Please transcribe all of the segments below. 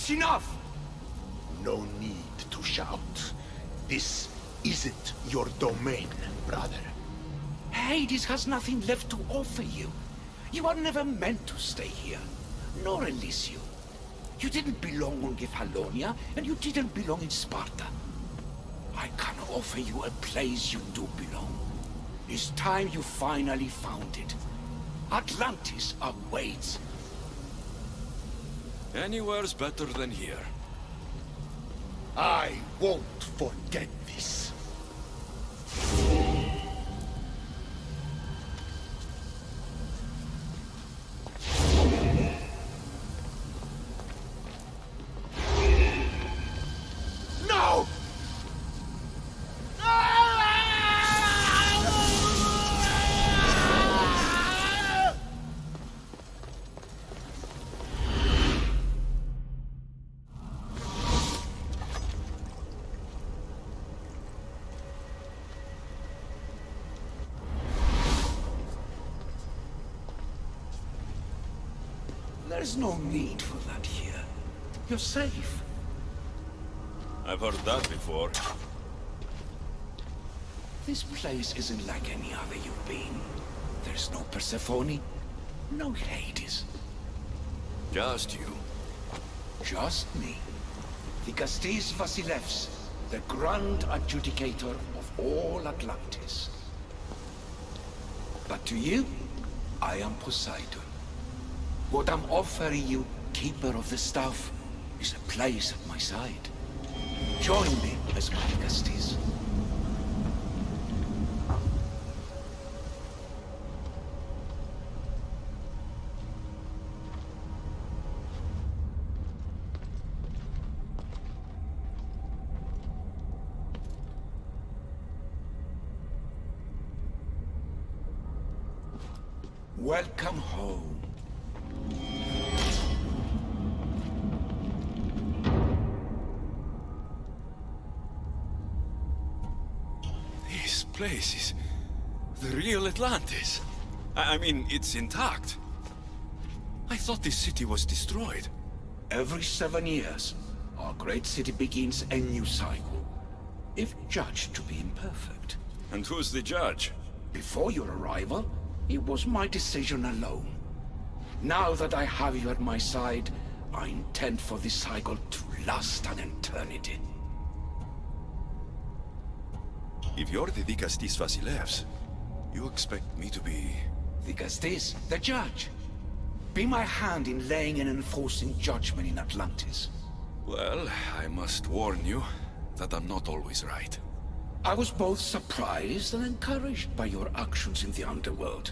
That's enough! No need to shout. This isn't your domain, brother. Hades has nothing left to offer you. You are never meant to stay here, nor Elysium. You didn't belong on Kefalonia, and you didn't belong in Sparta. I can offer you a place you do belong. It's time you finally found it. Atlantis awaits. Anywhere's better than here. I won't forget this. No! There's no need for that here. You're safe. I've heard that before. This place isn't like any other you've been. There's no Persephone, no Hades. Just you. Just me. Dikastis Vasilevs, the Grand Adjudicator of all Atlantis. But to you, I am Poseidon. What I'm offering you, Keeper of the Staff, is a place at my side. Join me as my Dikastis. Welcome home. This place is the real Atlantis. I mean, it's intact. I thought this city was destroyed. Every 7 years, our great city begins a new cycle, if judged to be imperfect. And who's the judge? Before your arrival, it was my decision alone. Now that I have you at my side, I intend for this cycle to last an eternity. If you're the Dikastis Vasilevs, you expect me to be... Dikastis, the judge. Be my hand in laying and enforcing judgment in Atlantis. Well, I must warn you that I'm not always right. I was both surprised and encouraged by your actions in the underworld.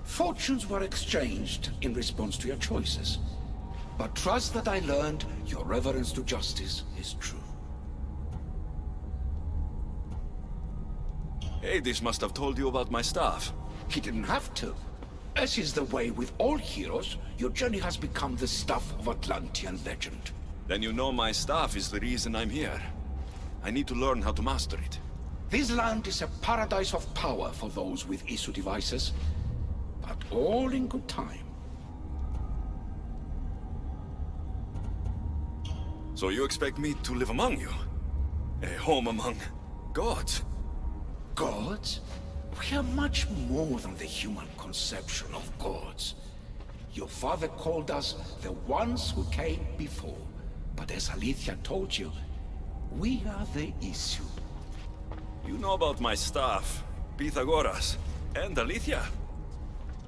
Fortunes were exchanged in response to your choices. But trust that I learned your reverence to justice is true. Hades must have told you about my staff. He didn't have to. As is the way with all heroes, your journey has become the stuff of Atlantean legend. Then you know my staff is the reason I'm here. I need to learn how to master it. This land is a paradise of power for those with issue devices, but all in good time. So you expect me to live among you? A home among gods? Gods? We are much more than the human conception of gods. Your father called us the ones who came before, but as Alethea told you, we are the issue. You know about my staff, Pythagoras, and Alethea.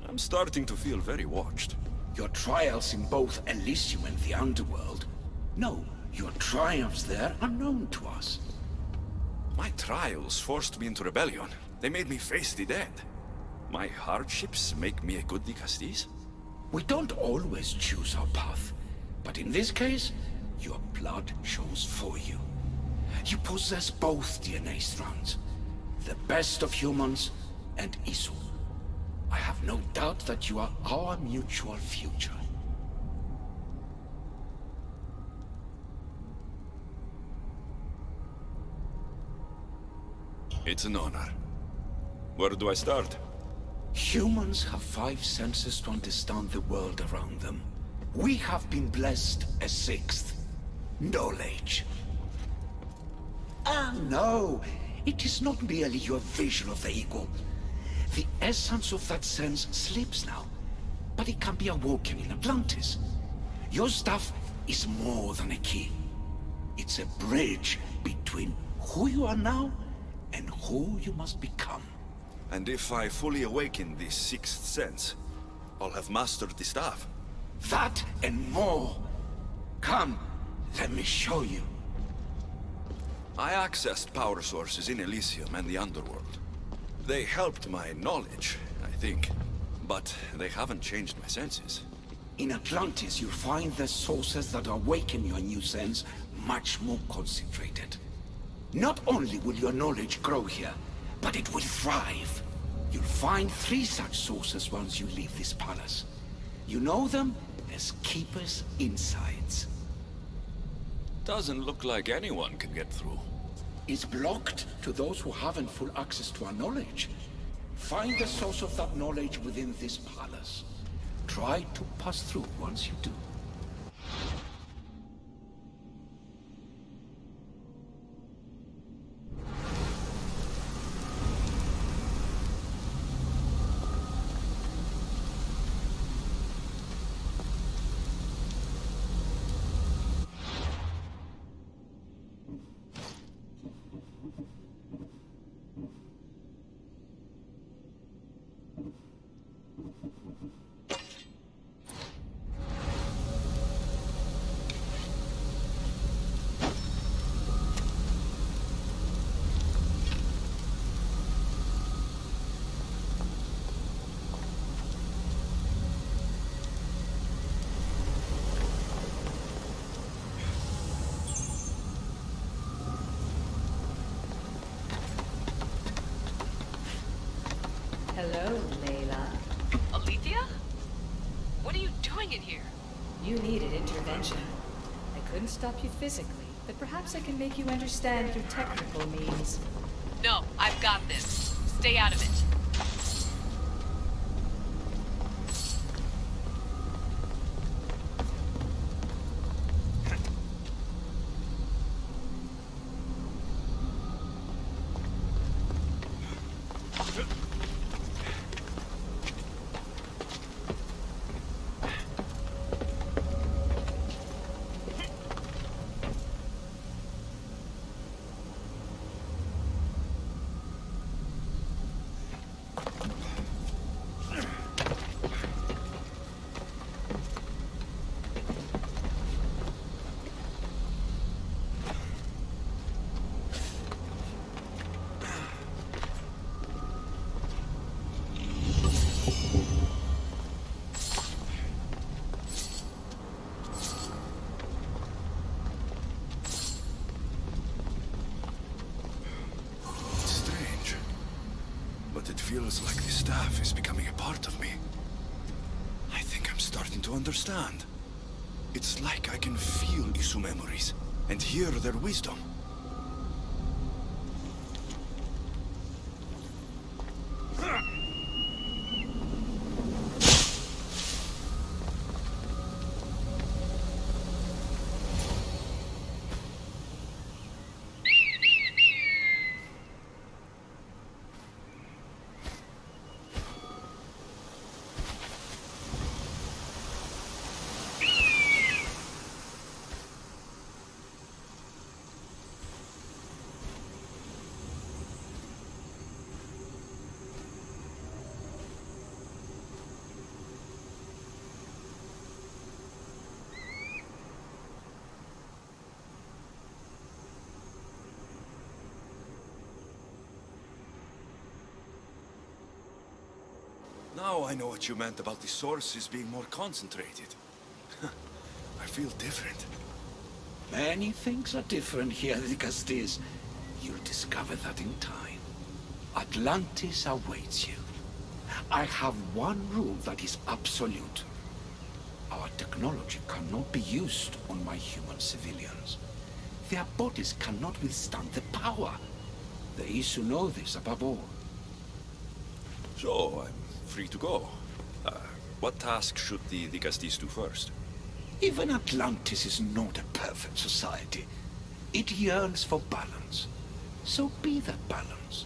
I'm starting to feel very watched. Your trials in both Elysium and the underworld. No, your triumphs there are known to us. My trials forced me into rebellion. They made me face the dead. My hardships make me a good Dikastis? We don't always choose our path, but in this case, your blood shows for you. You possess both DNA strands, the best of humans and Isu. I have no doubt that you are our mutual future. It's an honor. Where do I start? Humans have 5 senses to understand the world around them. We have been blessed a 6th. knowledge. Ah, no. It is not merely your vision of the ego. The essence of that sense sleeps now, but it can be awoken in Atlantis. Your stuff is more than a key. It's a bridge between who you are now and who you must become. And if I fully awaken this sixth sense, I'll have mastered the staff. That and more. Come, let me show you. I accessed power sources in Elysium and the Underworld. They helped my knowledge, I think. But they haven't changed my senses. In Atlantis, you'll find the sources that awaken your new sense much more concentrated. Not only will your knowledge grow here, but it will thrive. You'll find 3 such sources once you leave this palace. You know them as Keeper's Insides. Doesn't look like anyone can get through. It's blocked to those who haven't full access to our knowledge. Find the source of that knowledge within this palace. Try to pass through once you do. Hello, Layla. Alethea? What are you doing in here? You needed intervention. I couldn't stop you physically, but perhaps I can make you understand through technical means. No, I've got this. Stay out of it. It feels like the staff is becoming a part of me. I think I'm starting to understand. It's like I can feel Isu memories and hear their wisdom. Now I know what you meant about the sources being more concentrated. I feel different. Many things are different here at the Castillas. You'll discover that in time. Atlantis awaits you. I have one rule that is absolute. Our technology cannot be used on my human civilians. Their bodies cannot withstand the power. The Isu know this above all. So, I'm free to go. What task should the Castillas do first? Even Atlantis is not a perfect society. It yearns for balance. So be that balance.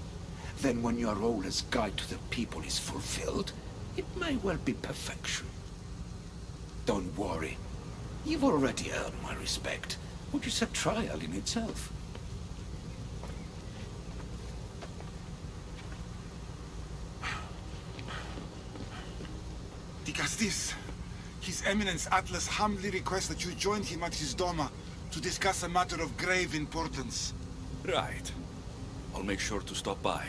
Then when your role as guide to the people is fulfilled, it may well be perfection. Don't worry. You've already earned my respect, which is a trial in itself. Dicastis, His Eminence Atlas humbly requests that you join him at his Doma to discuss a matter of grave importance. Right. I'll make sure to stop by.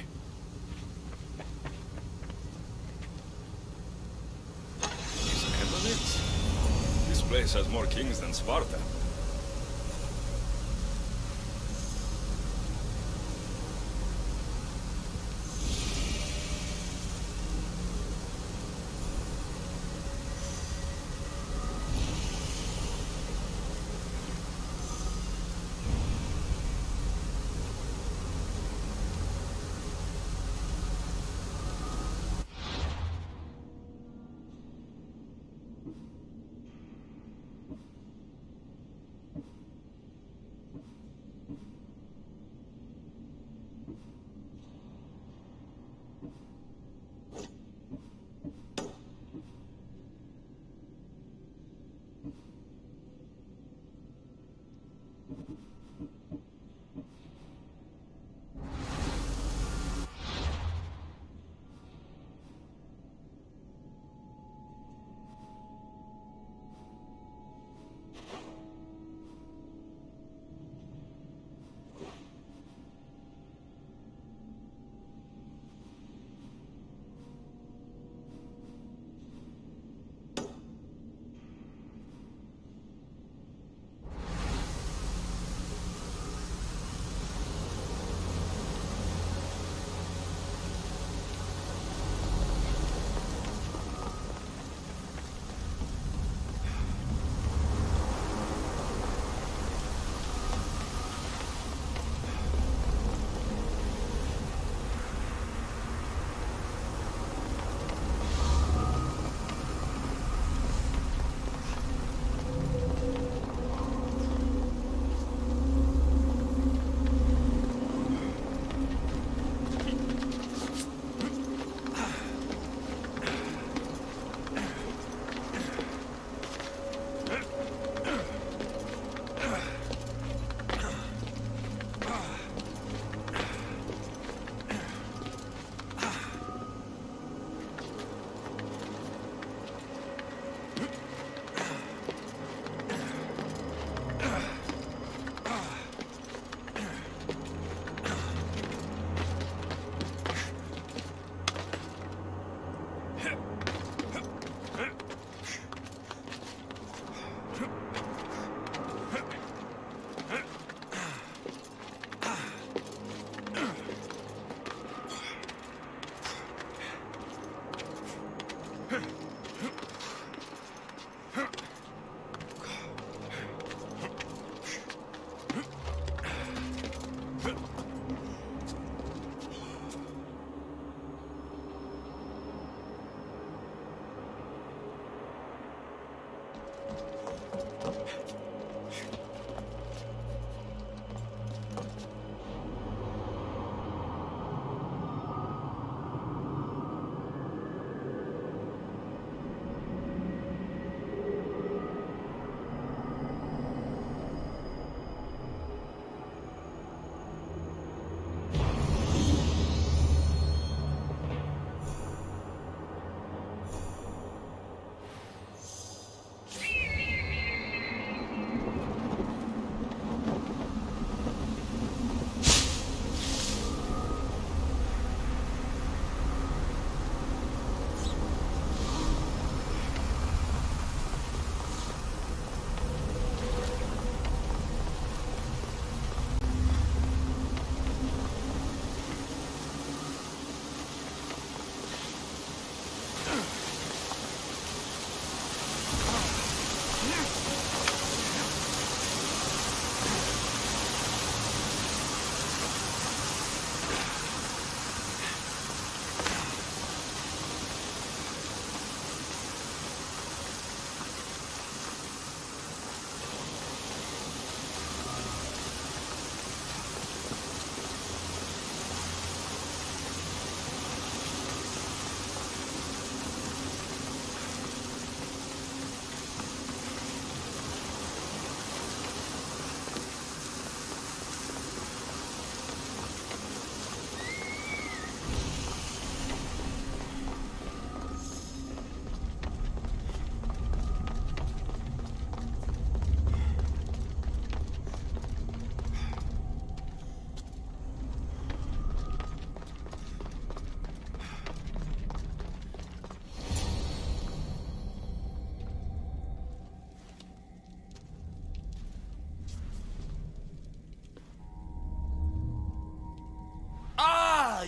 His Eminence? This place has more kings than Sparta.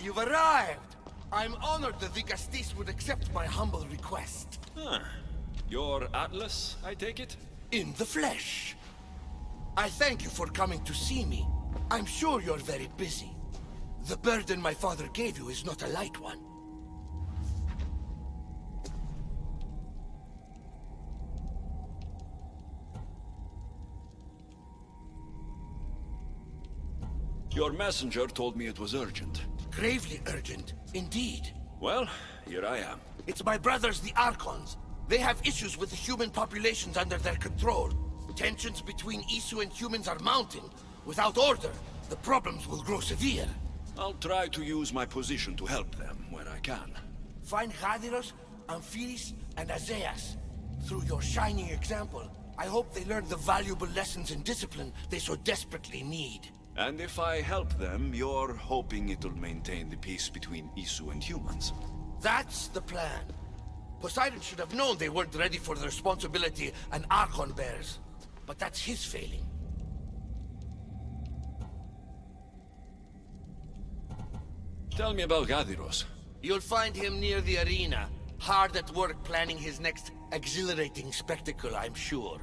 you've arrived! I'm honored that the Castis would accept my humble request. Huh. You're Atlas, I take it? In the flesh. I thank you for coming to see me. I'm sure you're very busy. The burden my father gave you is not a light one. Your messenger told me it was urgent. Gravely urgent, indeed. Well, here I am. It's my brothers, the Archons. They have issues with the human populations under their control. Tensions between Isu and humans are mounting. Without order, the problems will grow severe. I'll try to use my position to help them where I can. Find Gadiros, Amphiris, and Azaeas. Through your shining example, I hope they learn the valuable lessons in discipline they so desperately need. And if I help them, you're hoping it'll maintain the peace between Isu and humans. That's the plan. Poseidon should have known they weren't ready for the responsibility an Archon bears. But that's his failing. Tell me about Gadiros. You'll find him near the arena, hard at work planning his next exhilarating spectacle, I'm sure.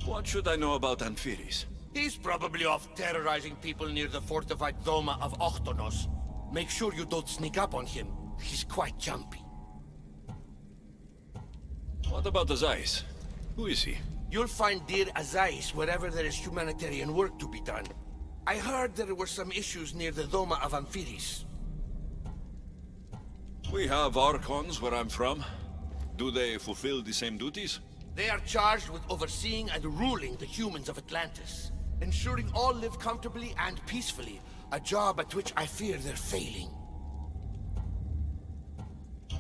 What should I know about Amphiris? He's probably off terrorizing people near the fortified Doma of Ochtonos. Make sure you don't sneak up on him. He's quite jumpy. What about Azais? Who is he? You'll find dear Azais wherever there is humanitarian work to be done. I heard there were some issues near the Doma of Amphiris. We have Archons where I'm from. Do they fulfill the same duties? They are charged with overseeing and ruling the humans of Atlantis. Ensuring all live comfortably and peacefully. A job at which I fear they're failing.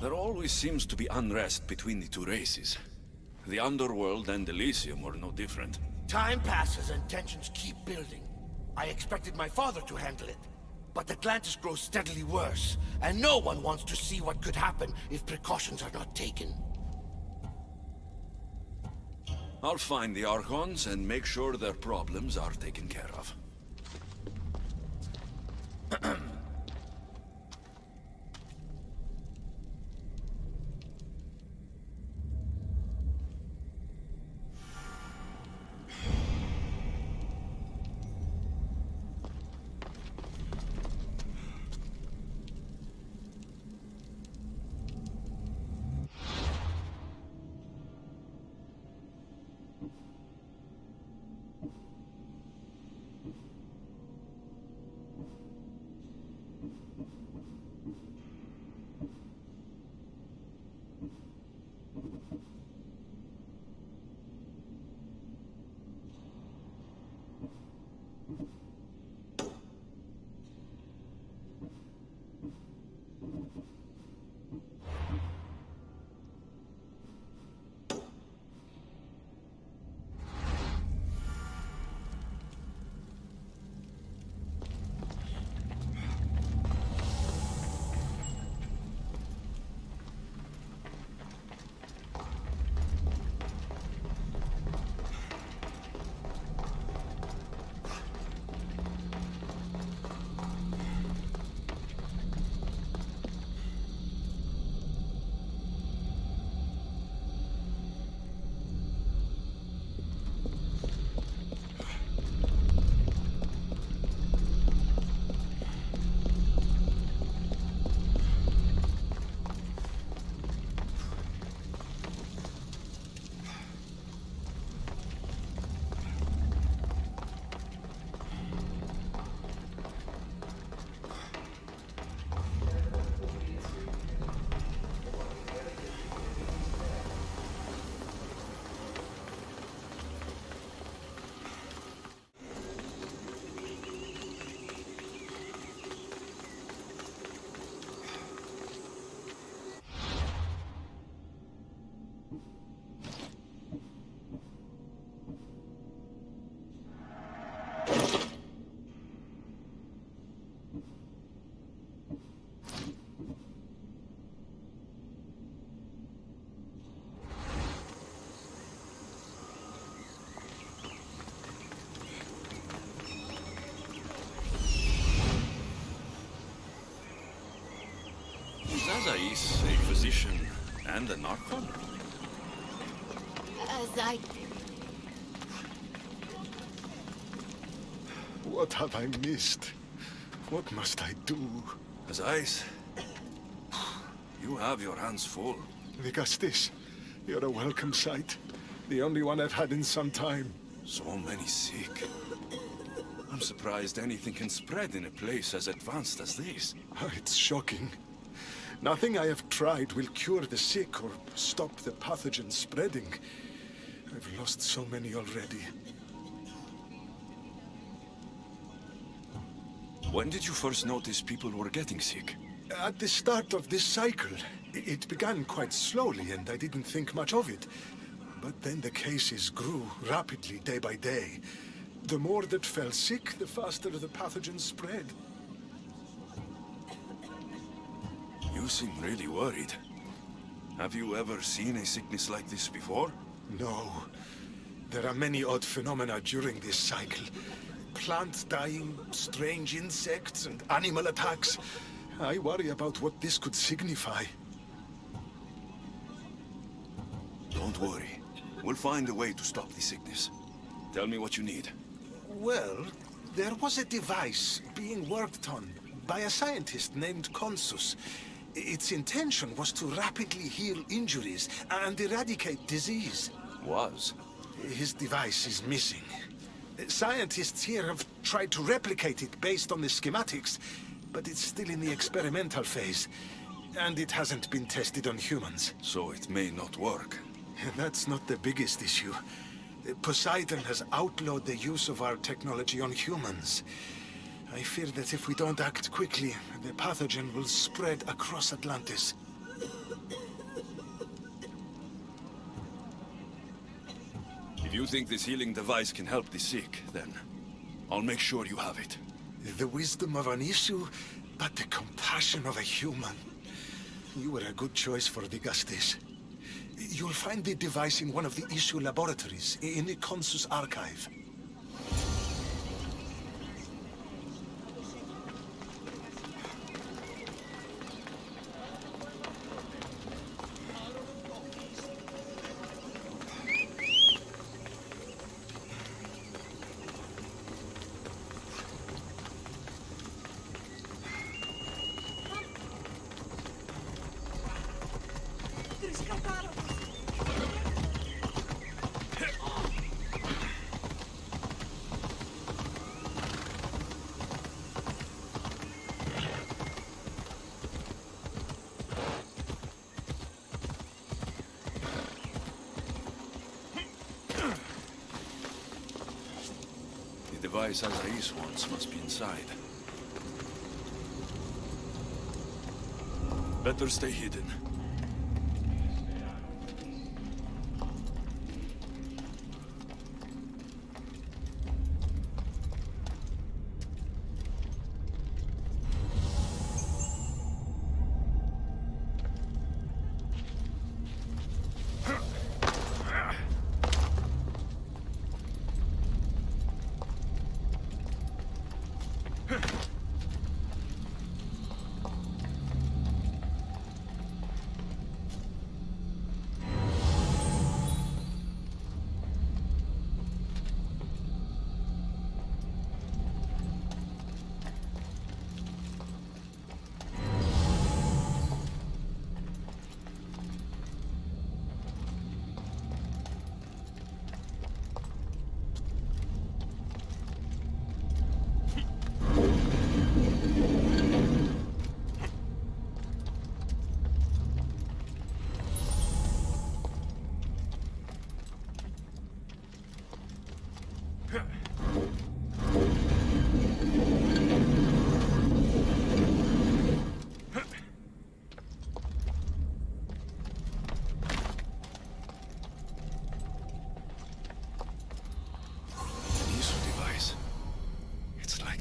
There always seems to be unrest between the two races. The Underworld and Elysium were no different. Time passes and tensions keep building. I expected my father to handle it. But Atlantis grows steadily worse, and no one wants to see what could happen if precautions are not taken. I'll find the Archons and make sure their problems are taken care of. Azais, a physician and an Archon? What have I missed? What must I do? Azais, you have your hands full. Vigastis, you're a welcome sight. The only one I've had in some time. So many sick. I'm surprised anything can spread in a place as advanced as this. It's shocking. Nothing I have tried will cure the sick or stop the pathogen spreading. I've lost so many already. When did you first notice people were getting sick? At the start of this cycle, it began quite slowly and I didn't think much of it. But then the cases grew rapidly day by day. The more that fell sick, the faster the pathogen spread. You seem really worried. Have you ever seen a sickness like this before? No. There are many odd phenomena during this cycle. Plants dying, strange insects, and animal attacks. I worry about what this could signify. Don't worry. We'll find a way to stop the sickness. Tell me what you need. Well, there was a device being worked on by a scientist named Consus. Its intention was to rapidly heal injuries and eradicate disease. Was? His device is missing. Scientists here have tried to replicate it based on the schematics, but it's still in the experimental phase. And it hasn't been tested on humans. So it may not work. That's not the biggest issue. Poseidon has outlawed the use of our technology on humans. I fear that if we don't act quickly, the pathogen will spread across Atlantis. If you think this healing device can help the sick, then I'll make sure you have it. The wisdom of an issue, but the compassion of a human. You were a good choice for Vigastis. You'll find the device in one of the issue laboratories, in the Consus archive. The device Azais wants must be inside. Better stay hidden.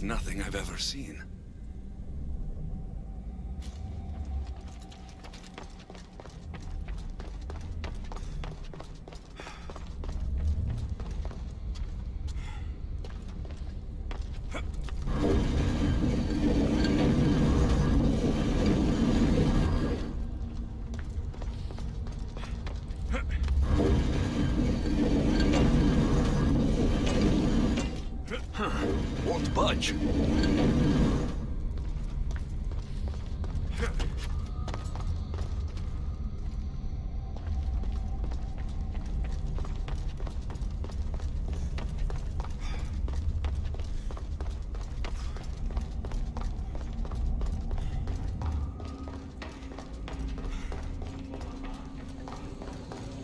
Nothing I've ever seen. won't budge.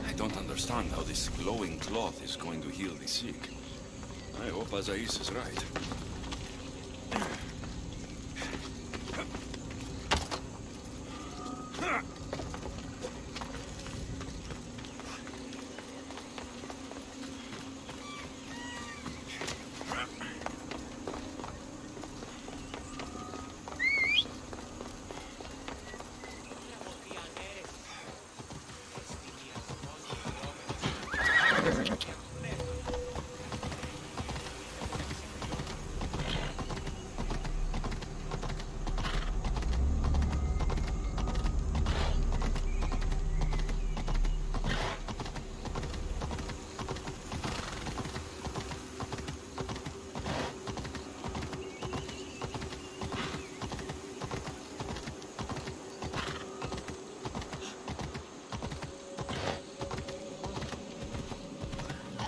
I don't understand how this glowing cloth is going to heal the sick. I hope Azais is right.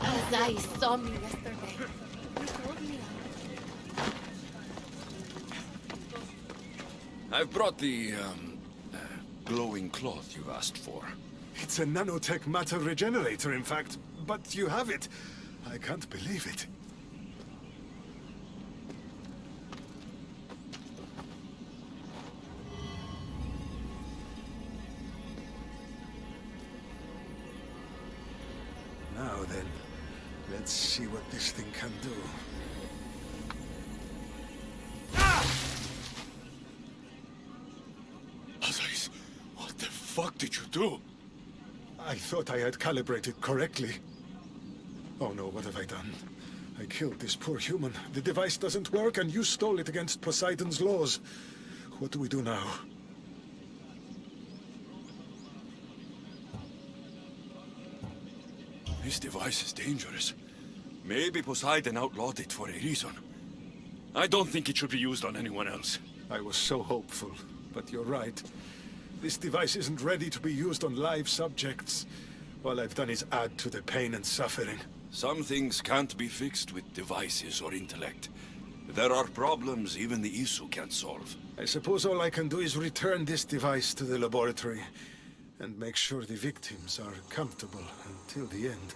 Azai saw me yesterday. He told me. I've brought the, glowing cloth you asked for. It's a nanotech matter regenerator, in fact. But you have it. I can't believe it. Now then, let's see what this thing can do. Azais, what the fuck did you do? I thought I had calibrated correctly. Oh no, what have I done? I killed this poor human. The device doesn't work, and you stole it against Poseidon's laws. What do we do now? This device is dangerous. Maybe Poseidon outlawed it for a reason. I don't think it should be used on anyone else. I was so hopeful, but you're right. This device isn't ready to be used on live subjects. All I've done is add to the pain and suffering. Some things can't be fixed with devices or intellect. There are problems even the Isu can't solve. I suppose all I can do is return this device to the laboratory and make sure the victims are comfortable until the end.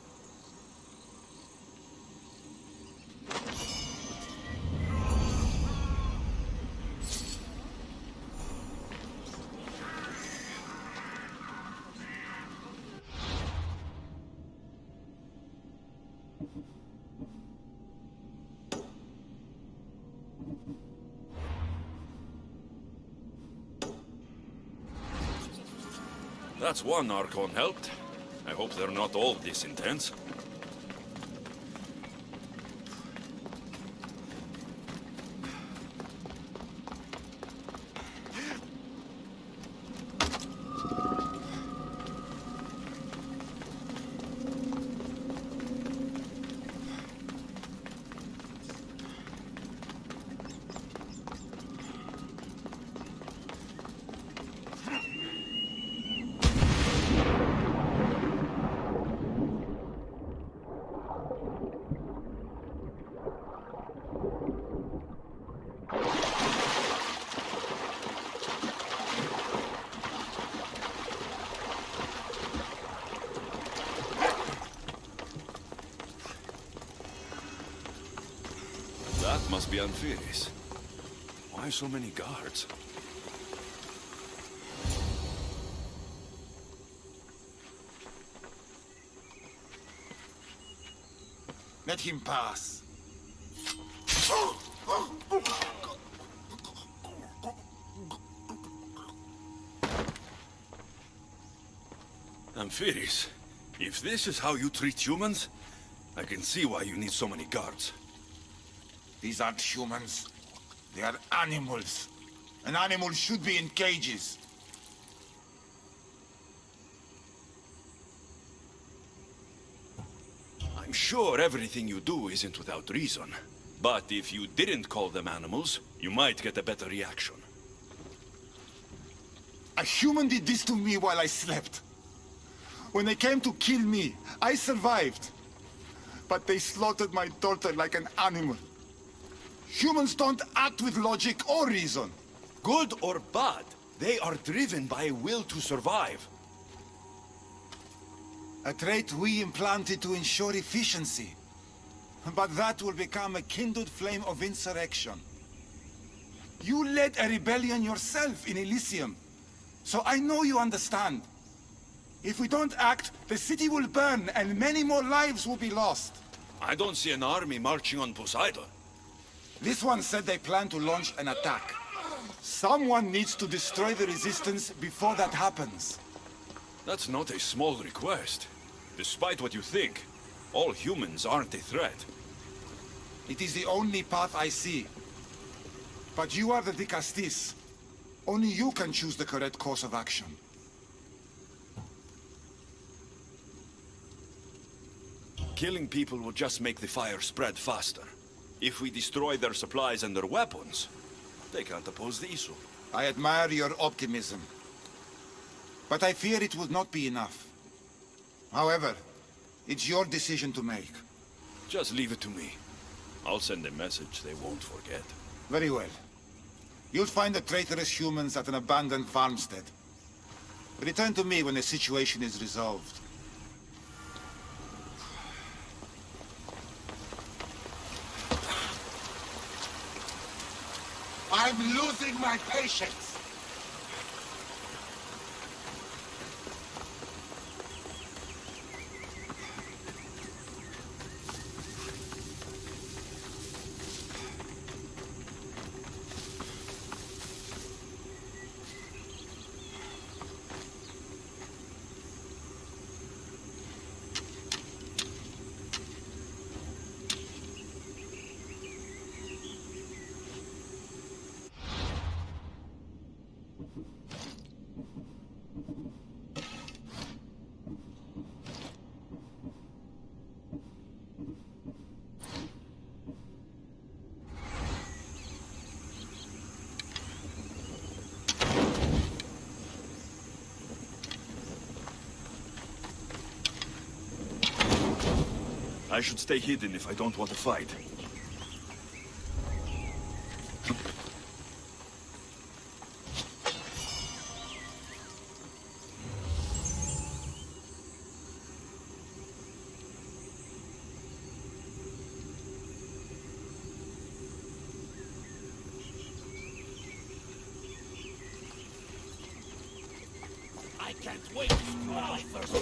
That's one Archon helped. I hope they're not all this intense. That must be Amphiris. Why so many guards? Let him pass. Amphiris, if this is how you treat humans, I can see why you need so many guards. These aren't humans. They are animals. An animal should be in cages. I'm sure everything you do isn't without reason. But if you didn't call them animals, you might get a better reaction. A human did this to me while I slept. When they came to kill me, I survived. But they slaughtered my daughter like an animal. Humans don't act with logic or reason. Good or bad, they are driven by a will to survive. A trait we implanted to ensure efficiency. But that will become a kindled flame of insurrection. You led a rebellion yourself in Elysium, so I know you understand. If we don't act, the city will burn and many more lives will be lost. I don't see an army marching on Poseidon. This one said they plan to launch an attack. Someone needs to destroy the resistance before that happens. That's not a small request. Despite what you think, all humans aren't a threat. It is the only path I see. But you are the Dicastis. Only you can choose the correct course of action. Killing people will just make the fire spread faster. If we destroy their supplies and their weapons, they can't oppose the issue. I admire your optimism. But I fear it will not be enough. However, it's your decision to make. Just leave it to me. I'll send a message they won't forget. Very well. You'll find the traitorous humans at an abandoned farmstead. Return to me when the situation is resolved. I'm losing my patience! I should stay hidden if I don't want to fight. I can't wait to do my first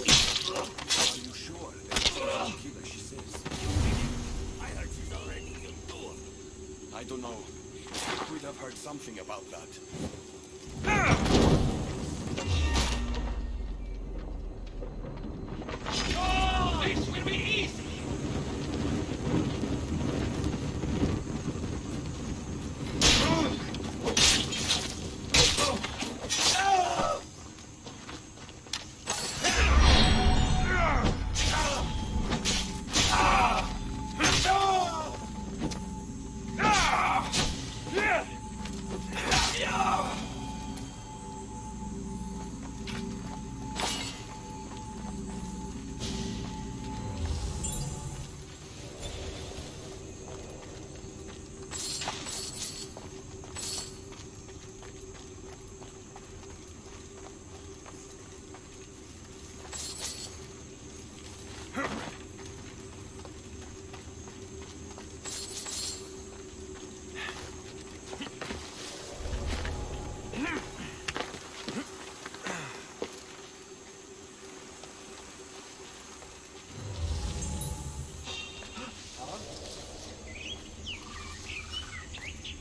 meal. Are you sure? Killer, she says. I heard she's already killed two. I don't know. I think we'd have heard something about that. Oh, this will be easy!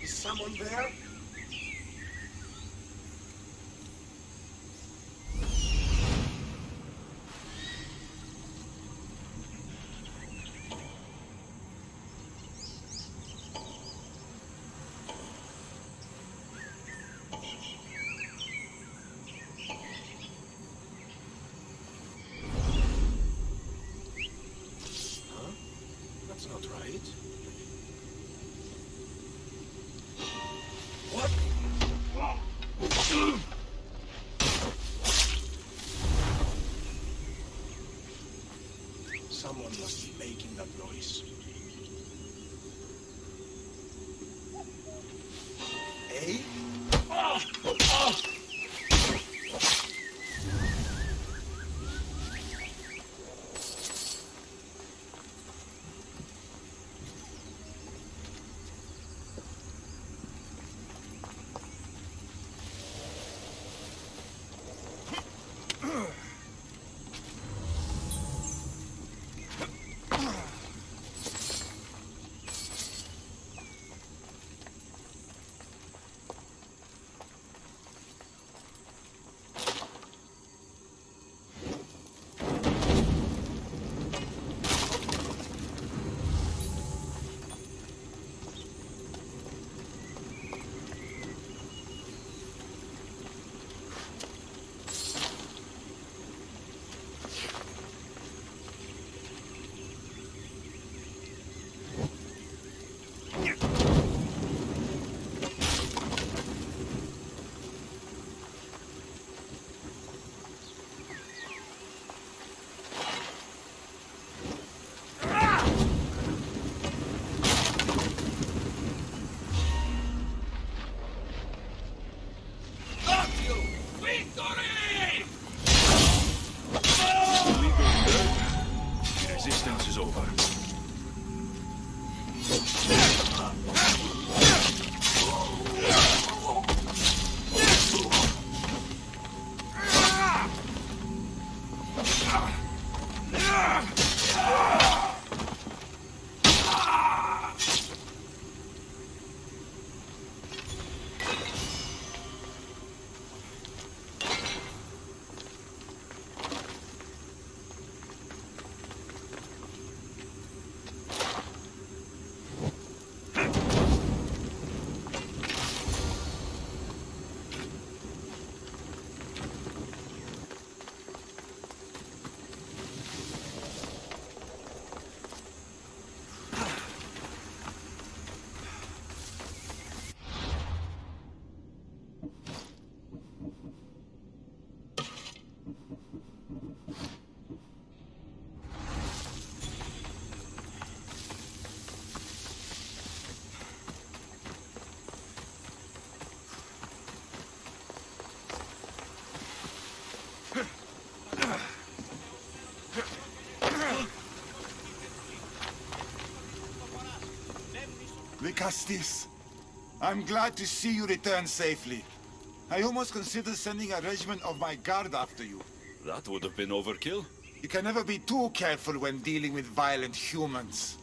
Someone there? That's not right. Vicastis, I'm glad to see you return safely. I almost considered sending a regiment of my guard after you. That would have been overkill. You can never be too careful when dealing with violent humans.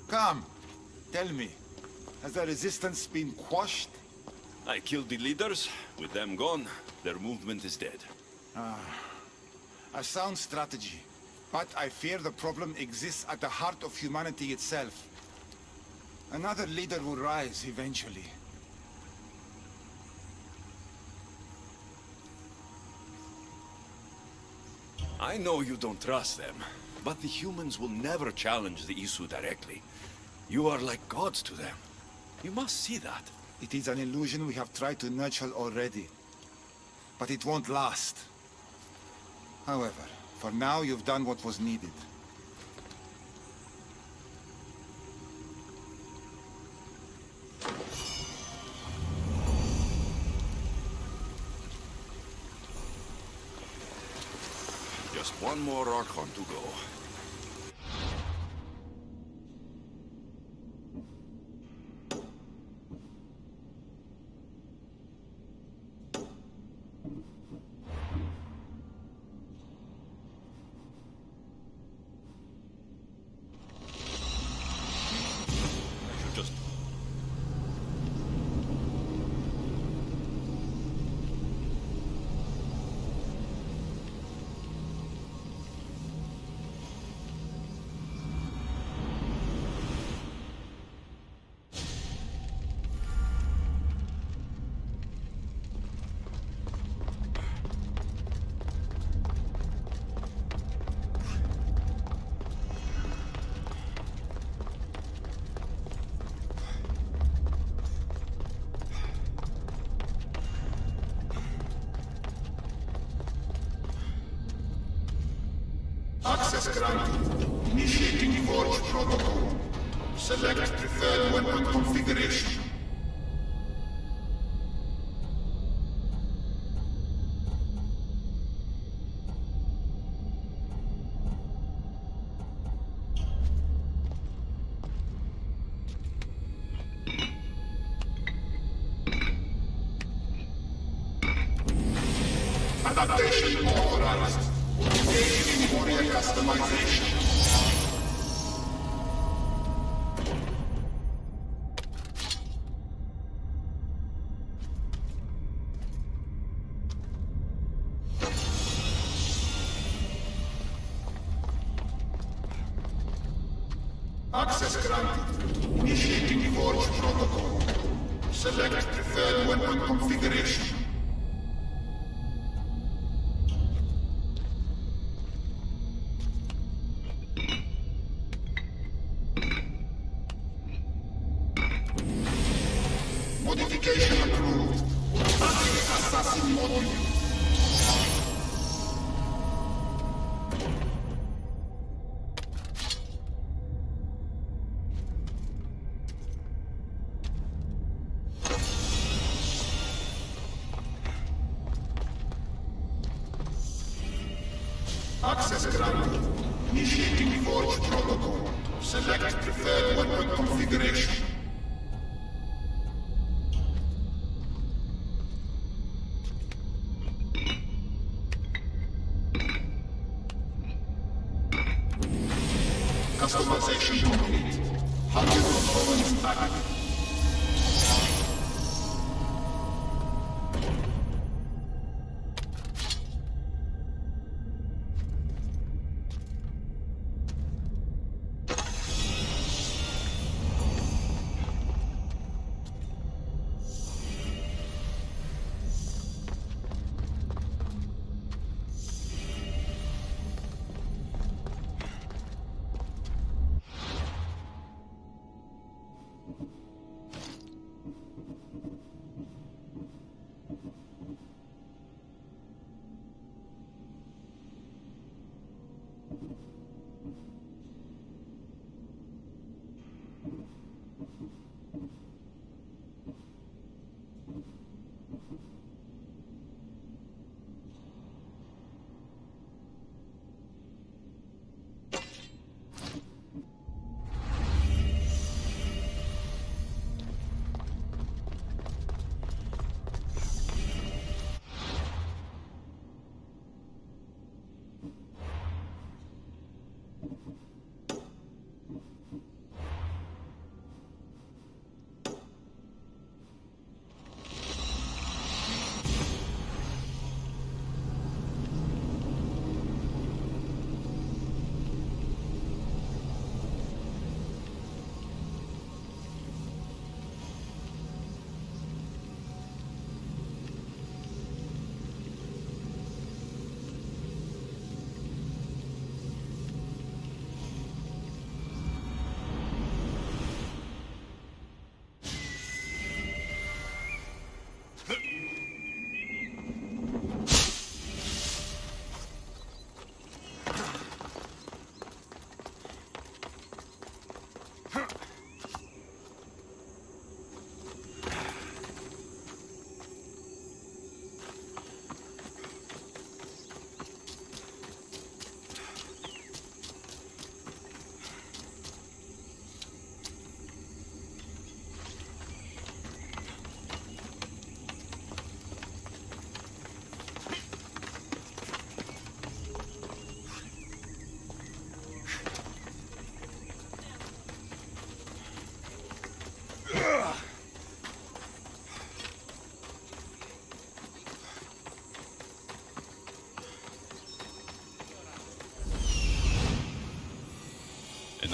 Come, tell me, has the resistance been quashed? I killed the leaders. With them gone, their movement is dead. A sound strategy. But I fear the problem exists at the heart of humanity itself. Another leader will rise eventually. I know you don't trust them, but the humans will never challenge the Isu directly. You are like gods to them. You must see that. It is an illusion we have tried to nurture already. But it won't last. However, for now you've done what was needed. Just one more Archon to go. I should just... Access granted. Initiating Forge protocol. Select preferred weapon configuration. Adaptation authorized. Engaging warrior customization. Access granted. Initiating Forge protocol. Select preferred weapon configuration. Modification approved. Assassin module. Access granted. Initiating Forge protocol. Select preferred weapon configuration. Customization complete. 100 components active.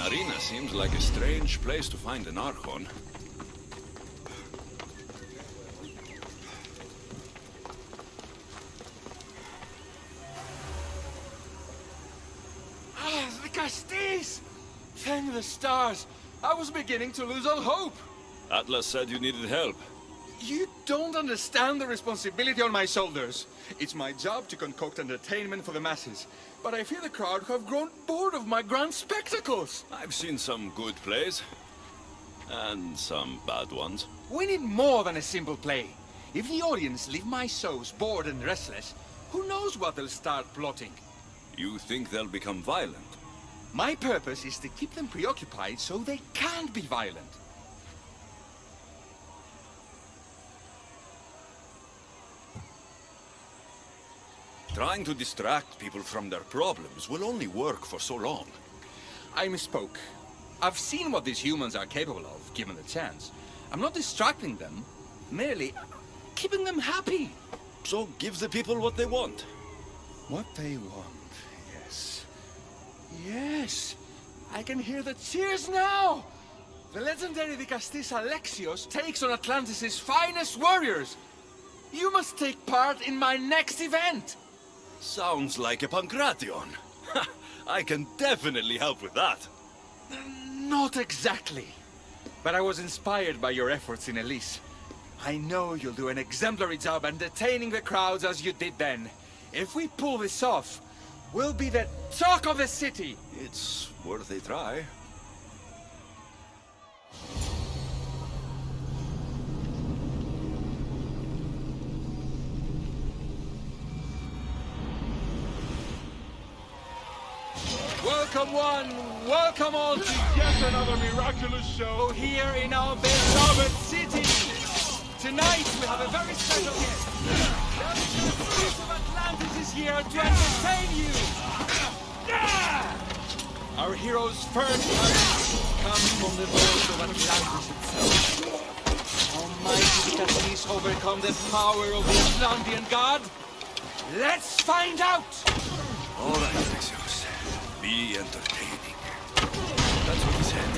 arena seems like a strange place to find an Archon. Ah, the Castis! Thank the stars! I was beginning to lose all hope! Atlas said you needed help. You don't understand the responsibility on my shoulders. It's my job to concoct entertainment for the masses. But I fear the crowd have grown bored of my grand spectacles. I've seen some good plays. And some bad ones. We need more than a simple play. If the audience leave my shows bored and restless, who knows what they'll start plotting? You think they'll become violent? My purpose is to keep them preoccupied so they can't be violent. Trying to distract people from their problems will only work for so long. I misspoke. I've seen what these humans are capable of, given the chance. I'm not distracting them, merely keeping them happy. So give the people what they want. What they want, yes. Yes! I can hear the cheers now! The legendary Vicastis Alexios takes on Atlantis' finest warriors! You must take part in my next event! Sounds like a Pancration. I can definitely help with that. Not exactly. But I was inspired by your efforts in Elise. I know you'll do an exemplary job entertaining the crowds as you did then. If we pull this off, we'll be the talk of the city! It's worth a try. Welcome one, welcome all to yet another miraculous show here in our beloved city. Tonight we have a very special guest. The Fate of Atlantis is here to entertain you. Our hero's first courage comes from the voice of Atlantis itself. Almighty Cassis overcome the power of the Atlantean god? Let's find out! All right, Alexios. Be entertaining. That's what he said.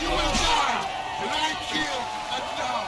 You will die! And I kill and down!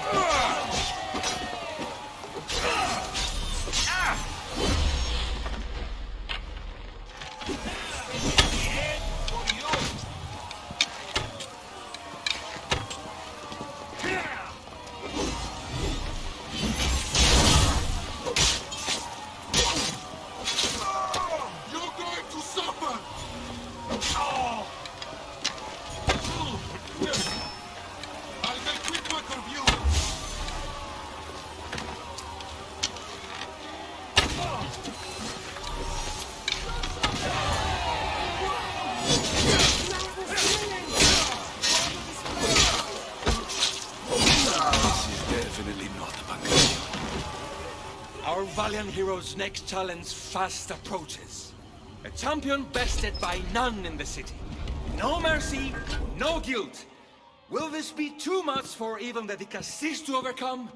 Our valiant hero's next challenge fast approaches. A champion bested by none in the city. No mercy, no guilt. Will this be too much for even the Vicastis to overcome?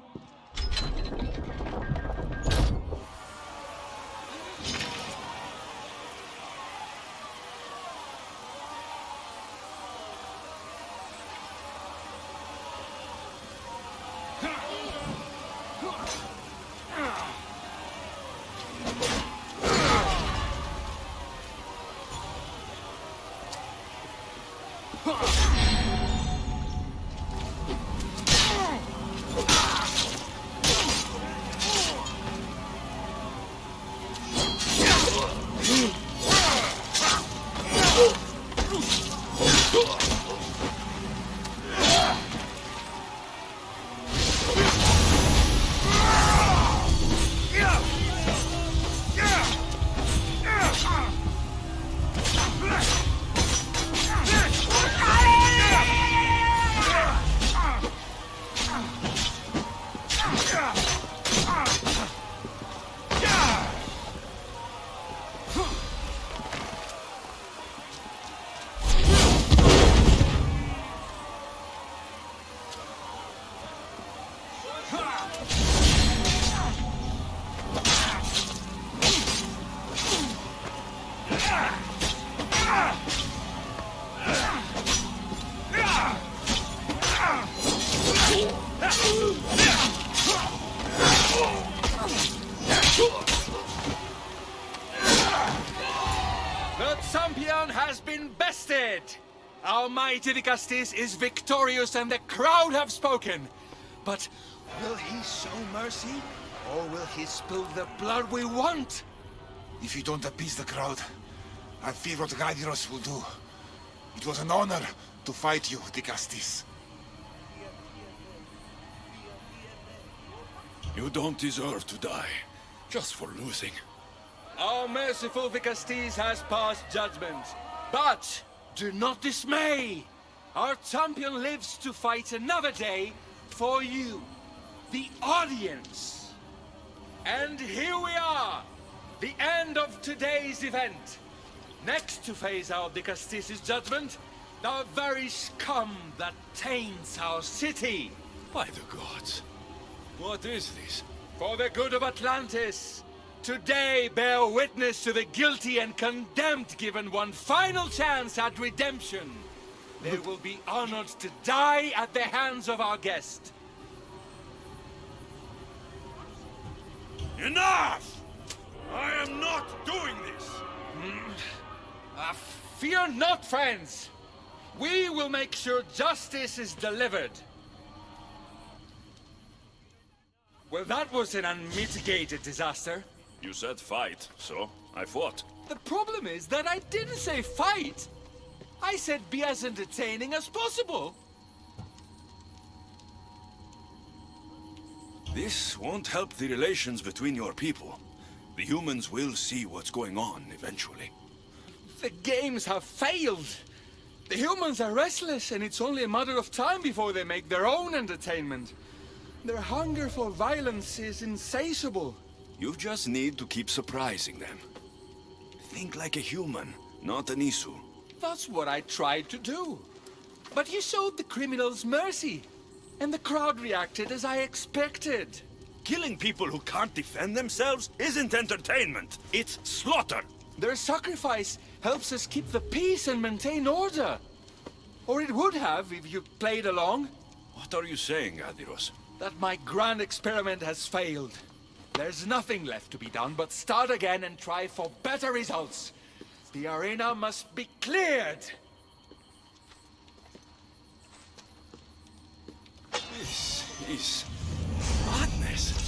The champion has been bested! Our mighty Dicastis is victorious and the crowd have spoken. But will he show mercy? Or will he spill the blood we want? If you don't appease the crowd, I fear what Gyros will do. It was an honor to fight you, Dicastis. You don't deserve to die, just for losing. Our merciful Dicastis has passed judgment. But do not dismay! Our champion lives to fight another day for you, the audience. And here we are, the end of today's event. Next to face our Dicastis' judgment, the very scum that taints our city. By the gods. What is this? For the good of Atlantis, today bear witness to the guilty and condemned given one final chance at redemption. They will be honored to die at the hands of our guest. Enough! I am not doing this! Fear not, friends. We will make sure justice is delivered. Well, that was an unmitigated disaster. You said fight, so I fought. The problem is that I didn't say fight. I said be as entertaining as possible. This won't help the relations between your people. The humans will see what's going on eventually. The games have failed. The humans are restless, and it's only a matter of time before they make their own entertainment. Their hunger for violence is insatiable. You just need to keep surprising them. Think like a human, not an Isu. That's what I tried to do. But you showed the criminals mercy, and the crowd reacted as I expected. Killing people who can't defend themselves isn't entertainment. It's slaughter. Their sacrifice helps us keep the peace and maintain order. Or it would have if you played along. What are you saying, Adiros? That my grand experiment has failed. There's nothing left to be done but start again and try for better results. The arena must be cleared. This is madness.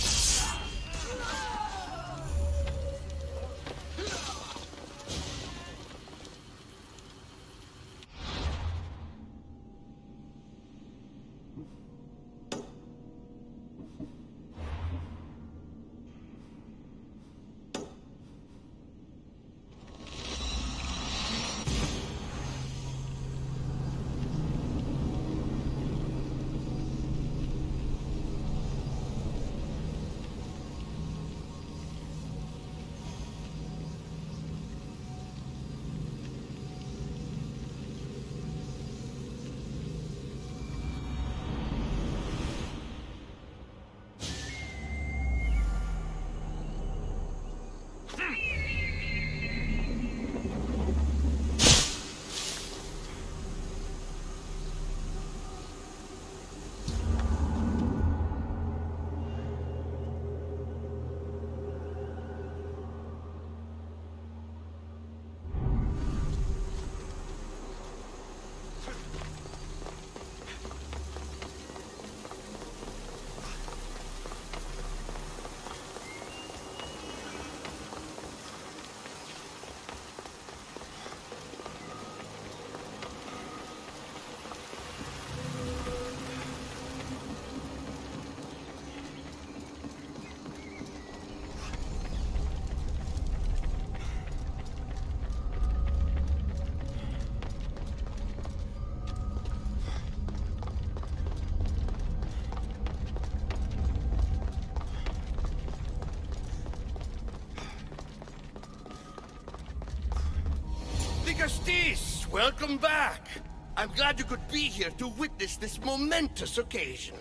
Dicastis, welcome back. I'm glad you could be here to witness this momentous occasion.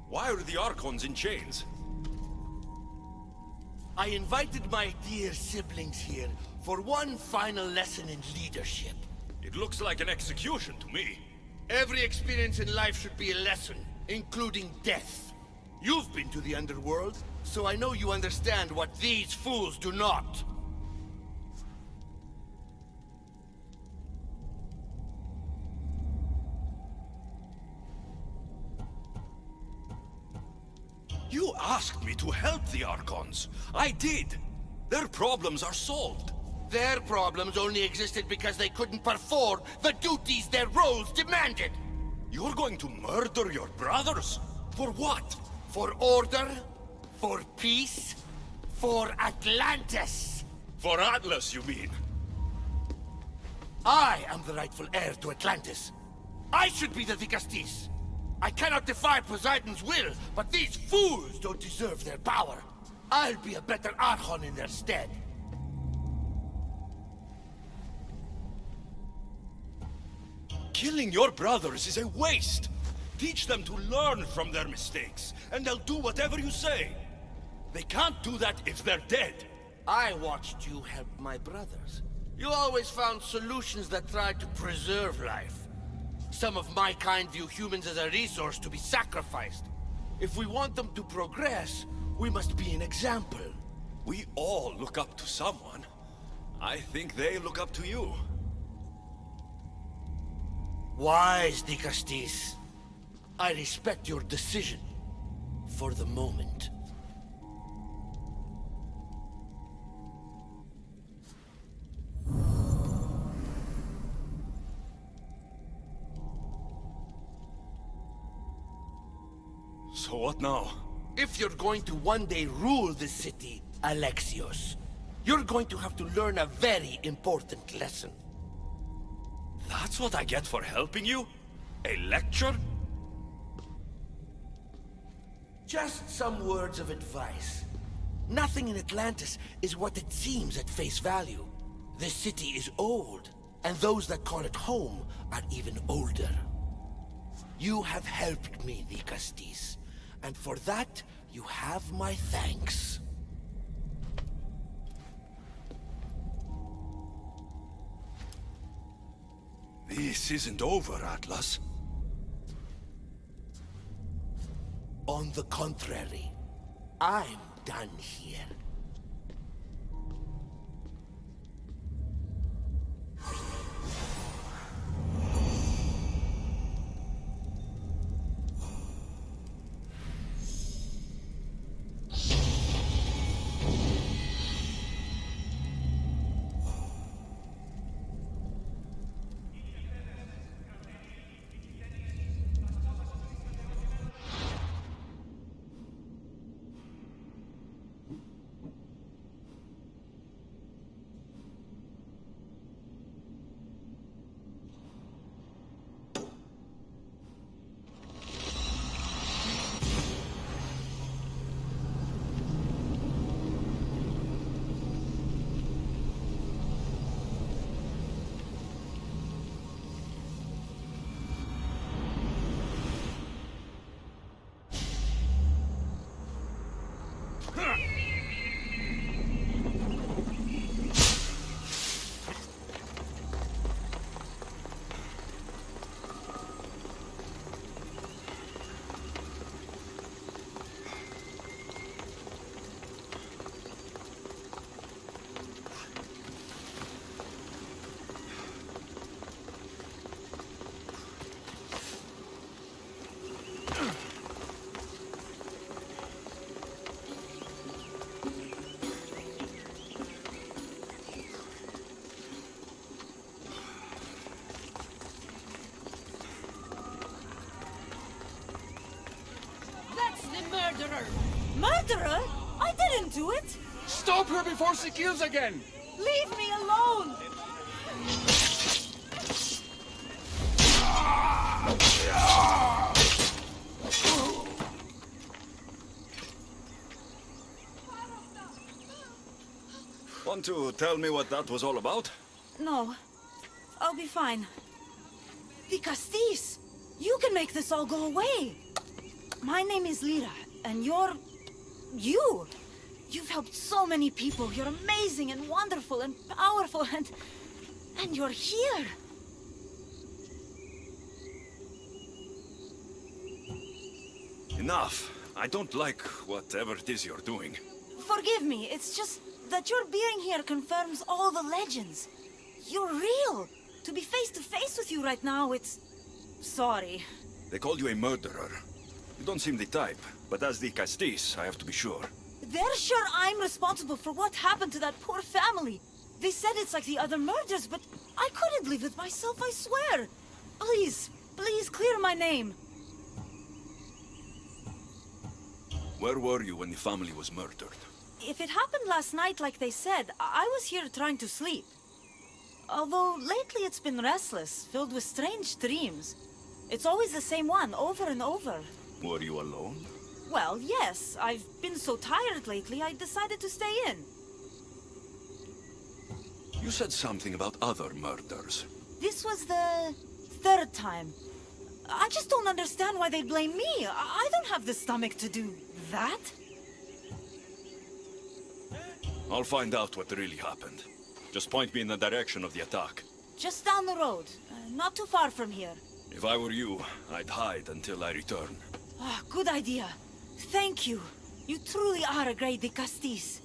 Why are the Archons in chains? I invited my dear siblings here for one final lesson in leadership. It looks like an execution to me. Every experience in life should be a lesson, including death. You've been to the underworld, so I know you understand what these fools do not. You asked me to help the Archons. I did. Their problems are solved. Their problems only existed because they couldn't perform the duties their roles demanded. You're going to murder your brothers? For what? For order, for peace, for Atlantis. For Atlas, you mean? I am the rightful heir to Atlantis. I should be the Dicastis. I cannot defy Poseidon's will, but these fools don't deserve their power. I'll be a better Archon in their stead. Killing your brothers is a waste. Teach them to learn from their mistakes, and they'll do whatever you say. They can't do that if they're dead. I watched you help my brothers. You always found solutions that tried to preserve life. Some of my kind view humans as a resource to be sacrificed. If we want them to progress, we must be an example. We all look up to someone. I think they look up to you. Wise, Dicastis. I respect your decision. For the moment. So what now? If you're going to one day rule this city, Alexios, you're going to have to learn a very important lesson. That's what I get for helping you? A lecture? Just some words of advice. Nothing in Atlantis is what it seems at face value. This city is old, and those that call it home are even older. You have helped me, Dicastis, and for that, you have my thanks. This isn't over, Atlas. On the contrary, I'm done here. Murderer! Murderer? I didn't do it! Stop her before she kills again! Leave me alone! Want to tell me what that was all about? No. I'll be fine. Dicastis! You can make this all go away! My name is Lyra, and you're... you! You've helped so many people. You're amazing and wonderful and powerful and you're here. Enough. I don't like whatever it is you're doing. Forgive me, it's just that your being here confirms all the legends. You're real. To be face to face with you right now, it's... Sorry. They called you a murderer. You don't seem the type, but as the Castis, I have to be sure. They're sure I'm responsible for what happened to that poor family. They said it's like the other murders, but I couldn't live with myself, I swear. Please, please clear my name. Where were you when the family was murdered? If it happened last night like they said, I was here trying to sleep. Although lately it's been restless, filled with strange dreams. It's always the same one, over and over. Were you alone? Well, yes. I've been so tired lately, I decided to stay in. You said something about other murders. This was the third time. I just don't understand why they blame me. I don't have the stomach to do that. I'll find out what really happened. Just point me in the direction of the attack. Just down the road. Not too far from here. If I were you, I'd hide until I return. Ah, good idea. Thank you. You truly are a great Castis.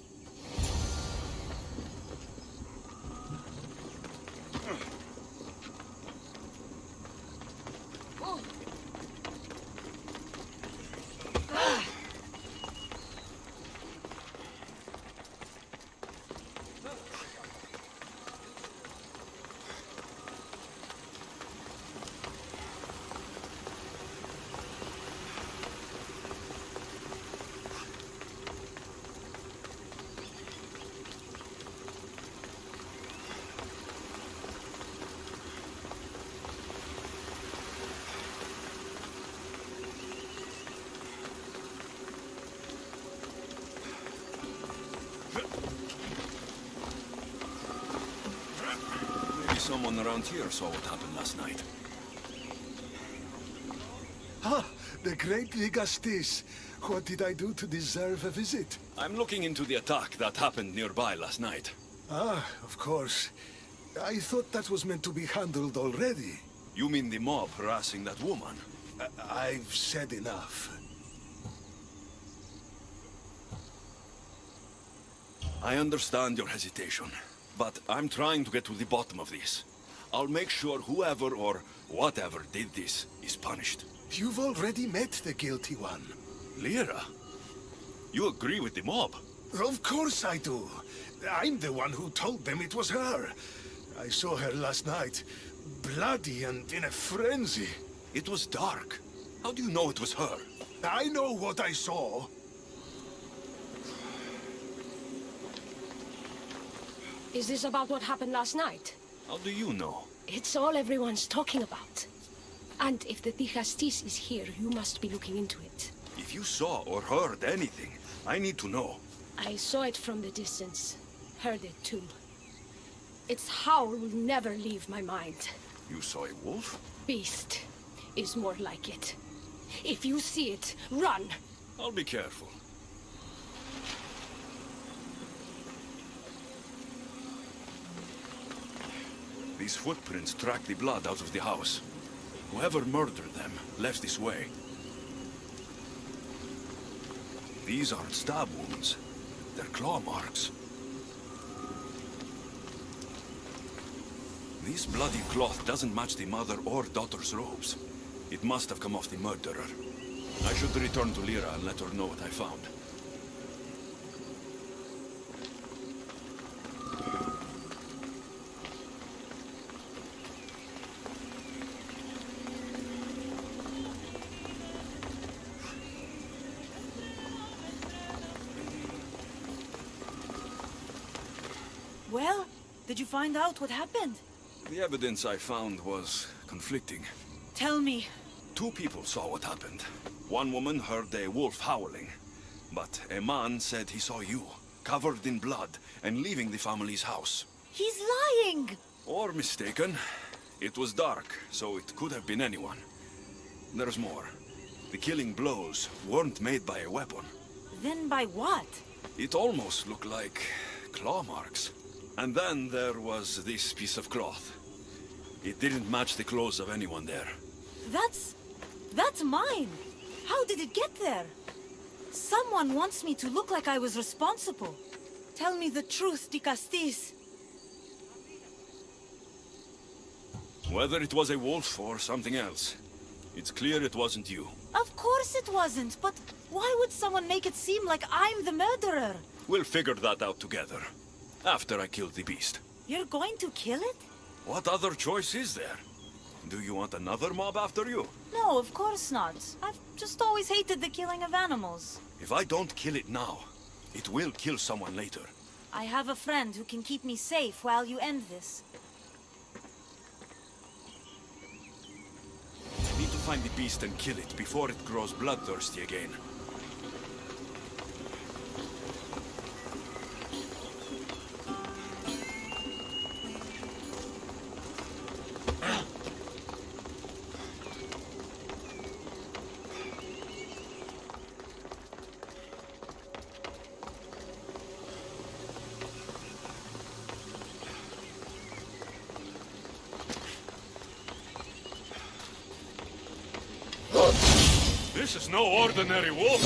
Someone around here saw what happened last night. Ah, the great Ligastis. What did I do to deserve a visit? I'm looking into the attack that happened nearby last night. Ah, of course. I thought that was meant to be handled already. You mean the mob harassing that woman? I've said enough. I understand your hesitation, but I'm trying to get to the bottom of this. I'll make sure whoever or whatever did this is punished. You've already met the guilty one. Lyra? You agree with the mob? Of course I do. I'm the one who told them it was her. I saw her last night, bloody and in a frenzy. It was dark. How do you know it was her? I know what I saw. Is this about what happened last night? How do you know? It's all everyone's talking about. And if the Tigastis is here, you must be looking into it. If you saw or heard anything, I need to know. I saw it from the distance. Heard it too. Its howl will never leave my mind. You saw a wolf? Beast is more like it. If you see it, run! I'll be careful. These footprints track the blood out of the house. Whoever murdered them left this way. These aren't stab wounds. They're claw marks. This bloody cloth doesn't match the mother or daughter's robes. It must have come off the murderer. I should return to Lyra and let her know what I found. Well, did you find out what happened? The evidence I found was conflicting. Tell me. 2 people saw what happened. One woman heard a wolf howling, but a man said he saw you, covered in blood, and leaving the family's house. He's lying! Or mistaken. It was dark, so it could have been anyone. There's more. The killing blows weren't made by a weapon. Then by what? It almost looked like claw marks. And then there was this piece of cloth. It didn't match the clothes of anyone there. That's mine. How did it get there? Someone wants me to look like I was responsible. Tell me the truth, de Castis. Whether it was a wolf or something else, it's clear it wasn't you. Of course it wasn't, but why would someone make it seem like I'm the murderer? We'll figure that out together, after I kill the beast. You're going to kill it? What other choice is there? Do you want another mob after you? No, of course not. I've just always hated the killing of animals. If I don't kill it now, it will kill someone later. I have a friend who can keep me safe while you end this. I need to find the beast and kill it before it grows bloodthirsty again. This is no ordinary wolf.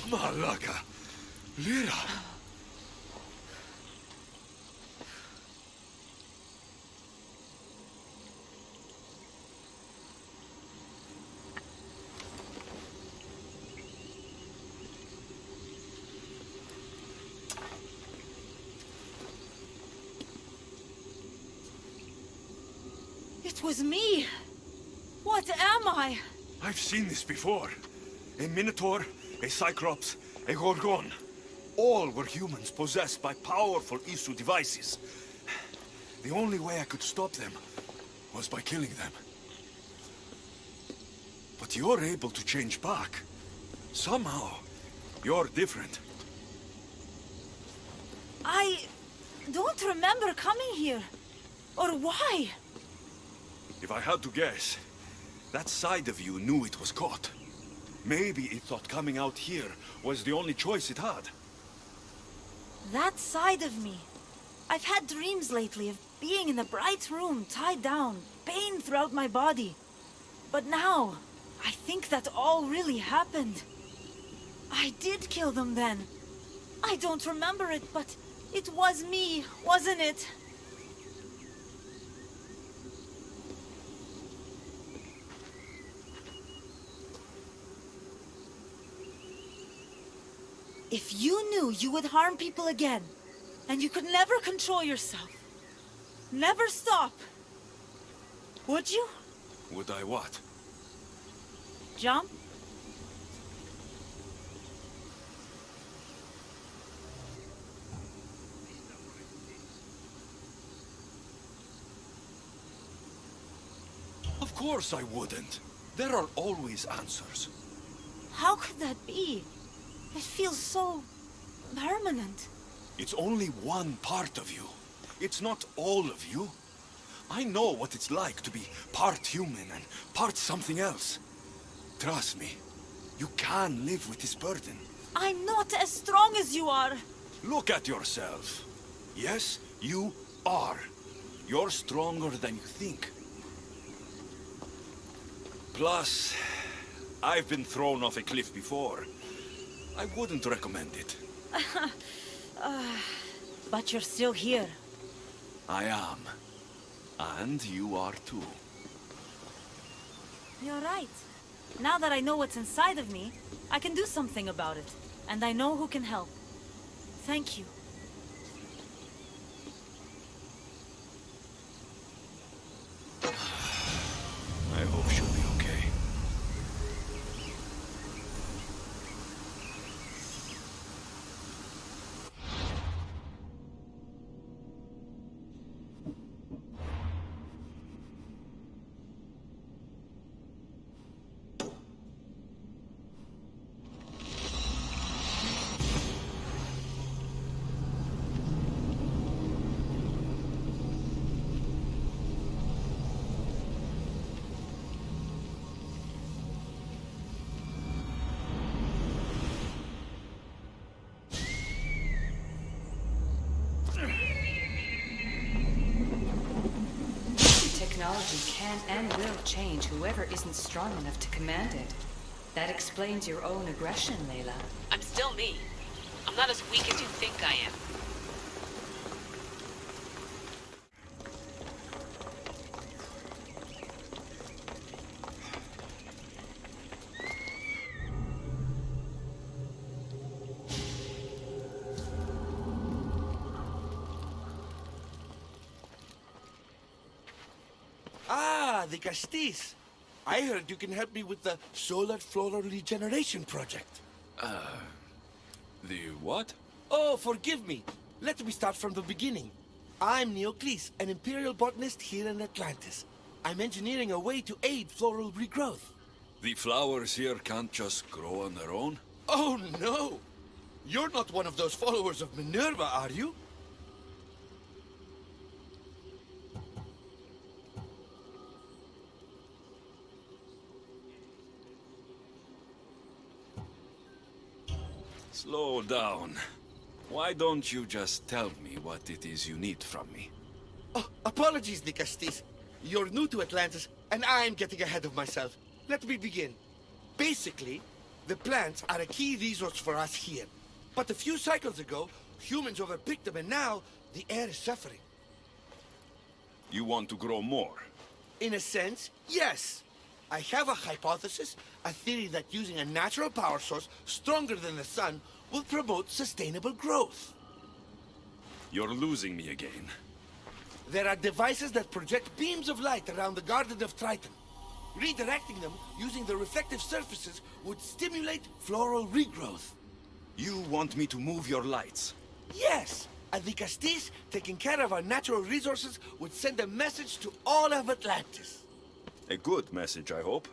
Malaka. Lira. It was me! What am I? I've seen this before. A Minotaur, a Cyclops, a Gorgon. All were humans possessed by powerful Isu devices. The only way I could stop them was by killing them. But you're able to change back. Somehow, you're different. I don't remember coming here. Or why? If I had to guess, that side of you knew it was caught. Maybe it thought coming out here was the only choice it had. That side of me. I've had dreams lately of being in a bright room, tied down, pain throughout my body. But now, I think that all really happened. I did kill them then. I don't remember it, but it was me, wasn't it? If you knew you would harm people again, and you could never control yourself, never stop, would you? Would I what? Jump? Of course I wouldn't. There are always answers. How could that be? It feels so permanent. It's only one part of you. It's not all of you. I know what it's like to be part human and part something else. Trust me, you can live with this burden. I'm not as strong as you are. Look at yourself. Yes, you are. You're stronger than you think. Plus, I've been thrown off a cliff before. I wouldn't recommend it. But you're still here. I am. And you are too. You're right. Now that I know what's inside of me, I can do something about it. And I know who can help. Thank you. I hope she'll be okay. technology can and will change whoever isn't strong enough to command it. That explains your own aggression, Layla. I'm still me. I'm not as weak as you think I am. Ah, the Castis. I heard you can help me with the solar floral regeneration project. The what? Oh, forgive me. Let me start from the beginning. I'm Neocles, an Imperial botanist here in Atlantis. I'm engineering a way to aid floral regrowth. The flowers here can't just grow on their own? Oh, no! You're not one of those followers of Minerva, are you? Slow down. Why don't you just tell me what it is you need from me? Oh, apologies, the Castis. You're new to Atlantis, and I'm getting ahead of myself. Let me begin. Basically, the plants are a key resource for us here. But a few cycles ago, humans overpicked them, and now the air is suffering. You want to grow more? In a sense, yes. I have a hypothesis, a theory that using a natural power source stronger than the sun will promote sustainable growth. You're losing me again. There are devices that project beams of light around the Garden of Triton. Redirecting them using the reflective surfaces would stimulate floral regrowth. You want me to move your lights? Yes! And the Castis, taking care of our natural resources, would send a message to all of Atlantis. A good message, I hope.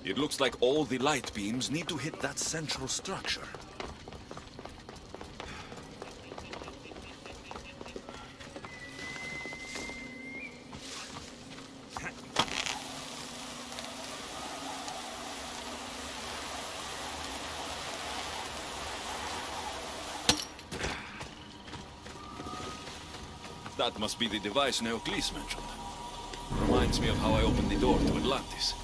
It looks like all the light beams need to hit that central structure. That must be the device Neocles mentioned. Reminds me of how I opened the door to Atlantis.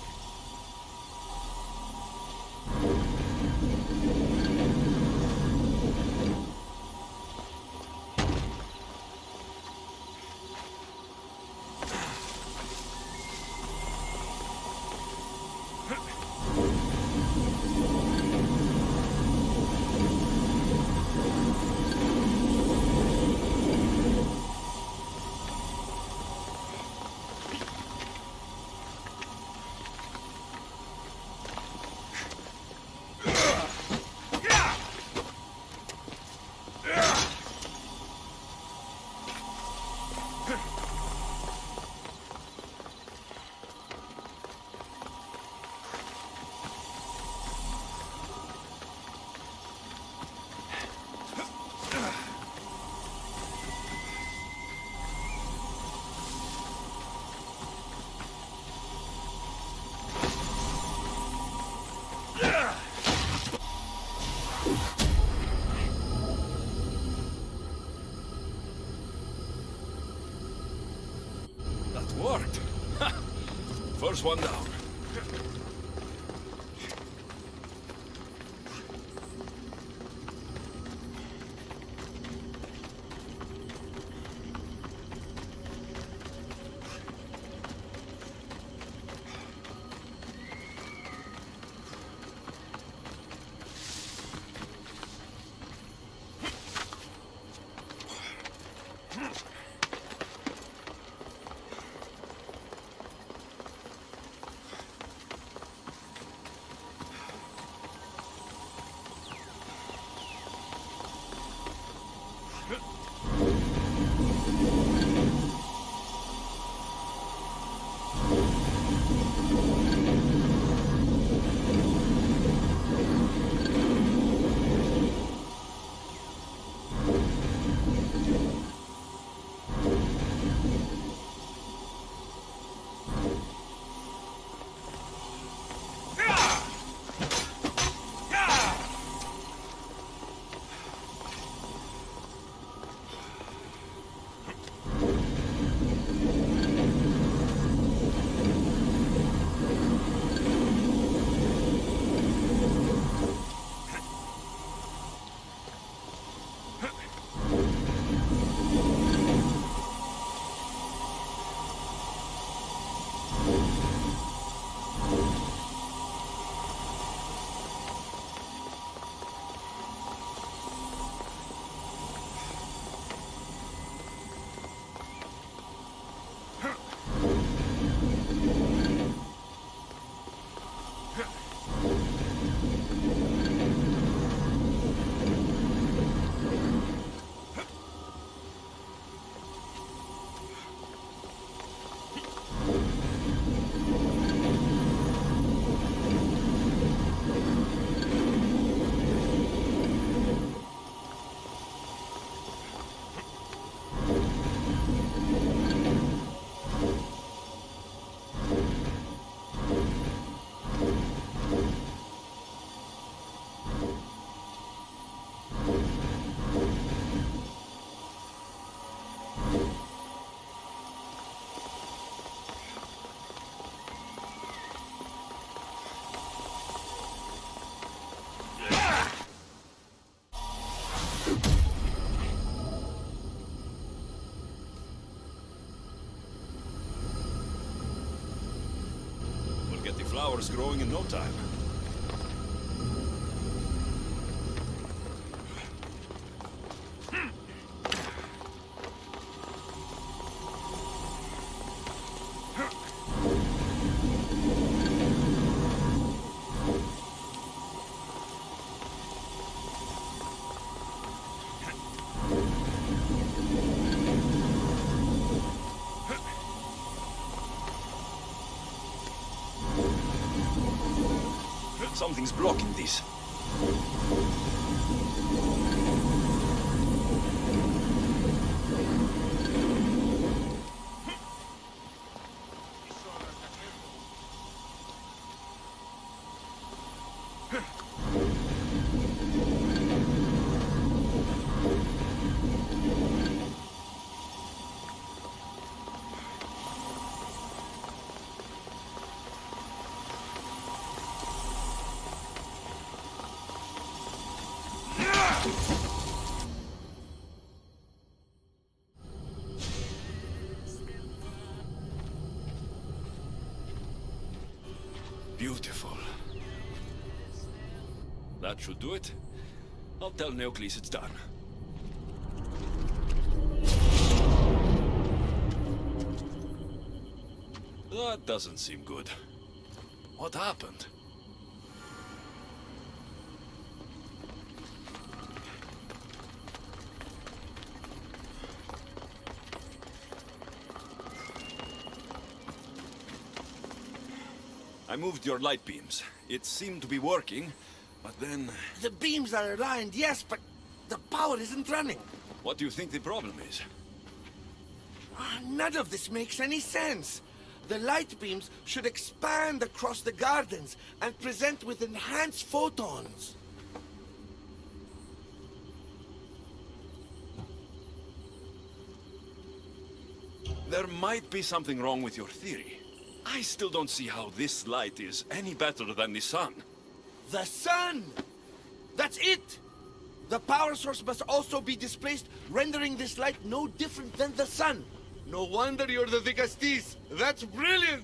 Worked. First one down. flowers growing in no time. Something's blocking this. Beautiful. That should do it. I'll tell Neocles it's done. That doesn't seem good. What happened? I moved your light beams. It seemed to be working, but then... The beams are aligned, yes, but the power isn't running. What do you think the problem is? None of this makes any sense. The light beams should expand across the gardens and present with enhanced photons. There might be something wrong with your theory. I still don't see how this light is any better than the sun. The sun! That's it! The power source must also be displaced, rendering this light no different than the sun. No wonder you're the Dicastis. That's brilliant!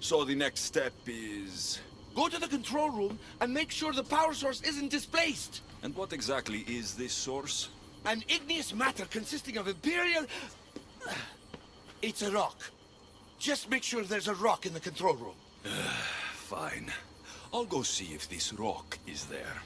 So the next step is... Go to the control room and make sure the power source isn't displaced. And what exactly is this source? An igneous matter consisting of Imperial... It's a rock. Just make sure there's a rock in the control room. Fine. I'll go see if this rock is there.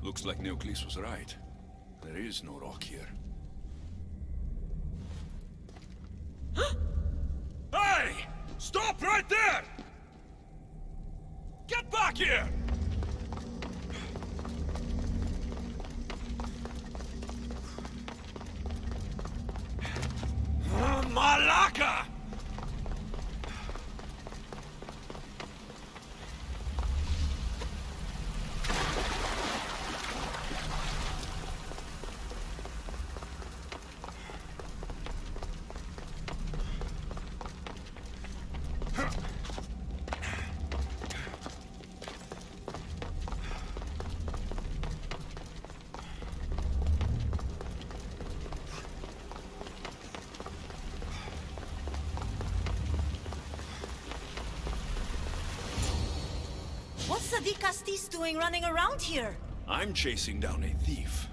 Looks like Neocles was right. There is no rock here. Hey! Stop right there! Get back here! Malaka! What's the Castis doing running around here? I'm chasing down a thief.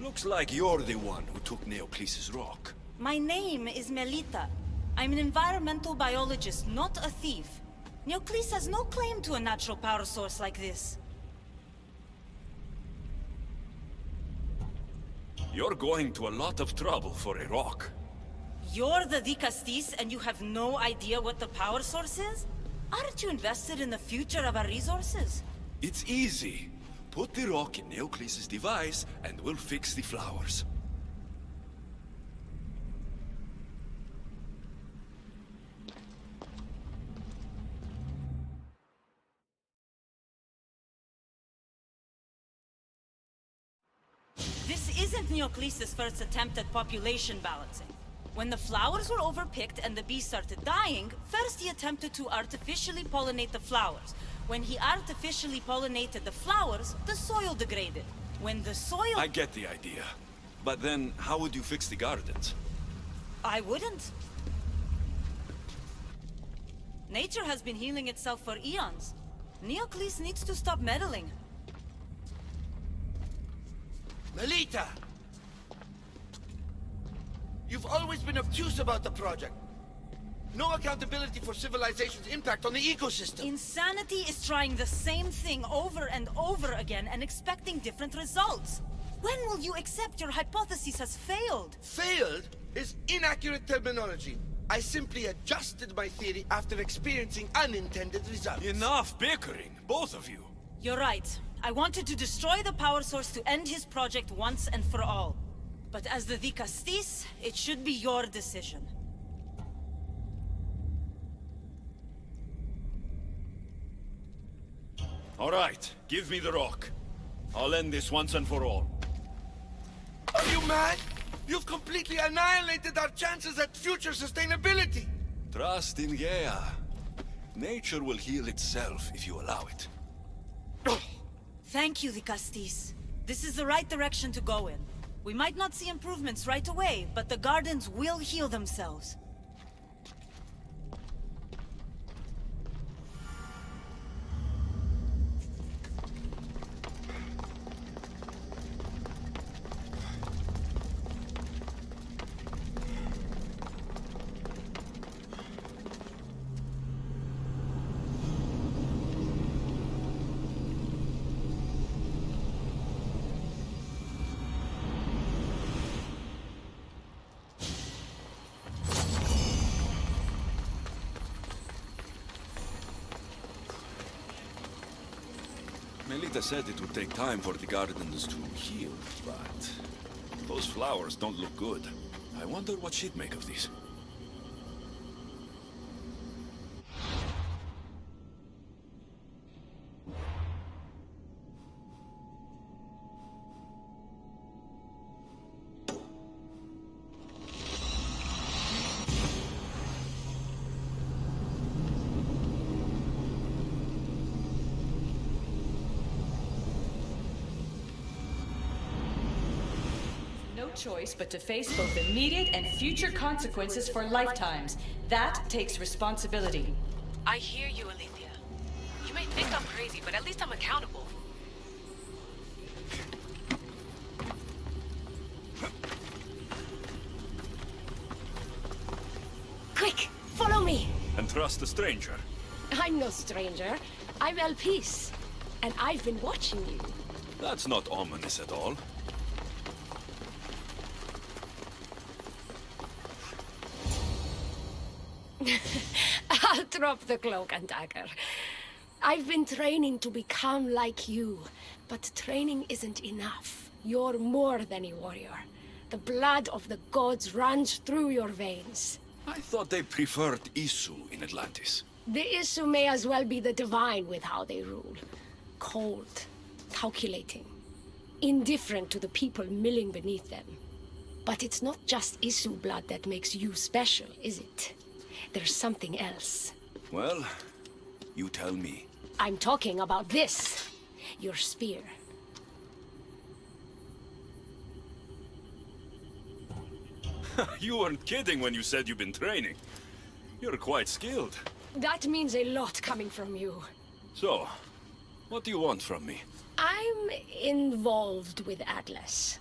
Looks like you're the one who took Neocles' rock. My name is Melita. I'm an environmental biologist, not a thief. Neocles has no claim to a natural power source like this. You're going to a lot of trouble for a rock. You're the Castis and you have no idea what the power source is? Aren't you invested in the future of our resources? It's easy. Put the rock in Neocles' device and we'll fix the flowers. This isn't Neocles' first attempt at population balancing. When the flowers were overpicked and the bees started dying, first he attempted to artificially pollinate the flowers. When he artificially pollinated the flowers, the soil degraded. When the soil... I get the idea. But then, how would you fix the gardens? I wouldn't. Nature has been healing itself for eons. Neocles needs to stop meddling. Melita! You've always been obtuse about the project. No accountability for civilization's impact on the ecosystem. Insanity is trying the same thing over and over again and expecting different results. When will you accept your hypothesis has failed? Failed is inaccurate terminology. I simply adjusted my theory after experiencing unintended results. Enough bickering, both of you. You're right. I wanted to destroy the power source to end his project once and for all. But as the Castis, it should be your decision. All right, give me the rock. I'll end this once and for all. Are you mad? You've completely annihilated our chances at future sustainability! Trust in Gaia. Nature will heal itself if you allow it. Thank you, Castis. This is the right direction to go in. We might not see improvements right away, but the gardens will heal themselves. Melita said it would take time for the gardens to heal, but those flowers don't look good. I wonder what she'd make of these. Choice but to face both immediate and future consequences for lifetimes. That takes responsibility. I hear you, Alethea. You may think I'm crazy, but at least I'm accountable. Quick, follow me! And trust a stranger. I'm no stranger. I'm Elpis. And I've been watching you. That's not ominous at all. I'll drop the cloak and dagger. I've been training to become like you, but training isn't enough. You're more than a warrior. The blood of the gods runs through your veins. I thought they preferred Isu in Atlantis. The Isu may as well be the divine with how they rule. Cold, calculating, indifferent to the people milling beneath them. But it's not just Isu blood that makes you special, is it? There's something else. Well, you tell me. I'm talking about this. Your spear. You weren't kidding when you said you've been training. You're quite skilled. That means a lot coming from you. So, What do you want from me? I'm involved with Atlas.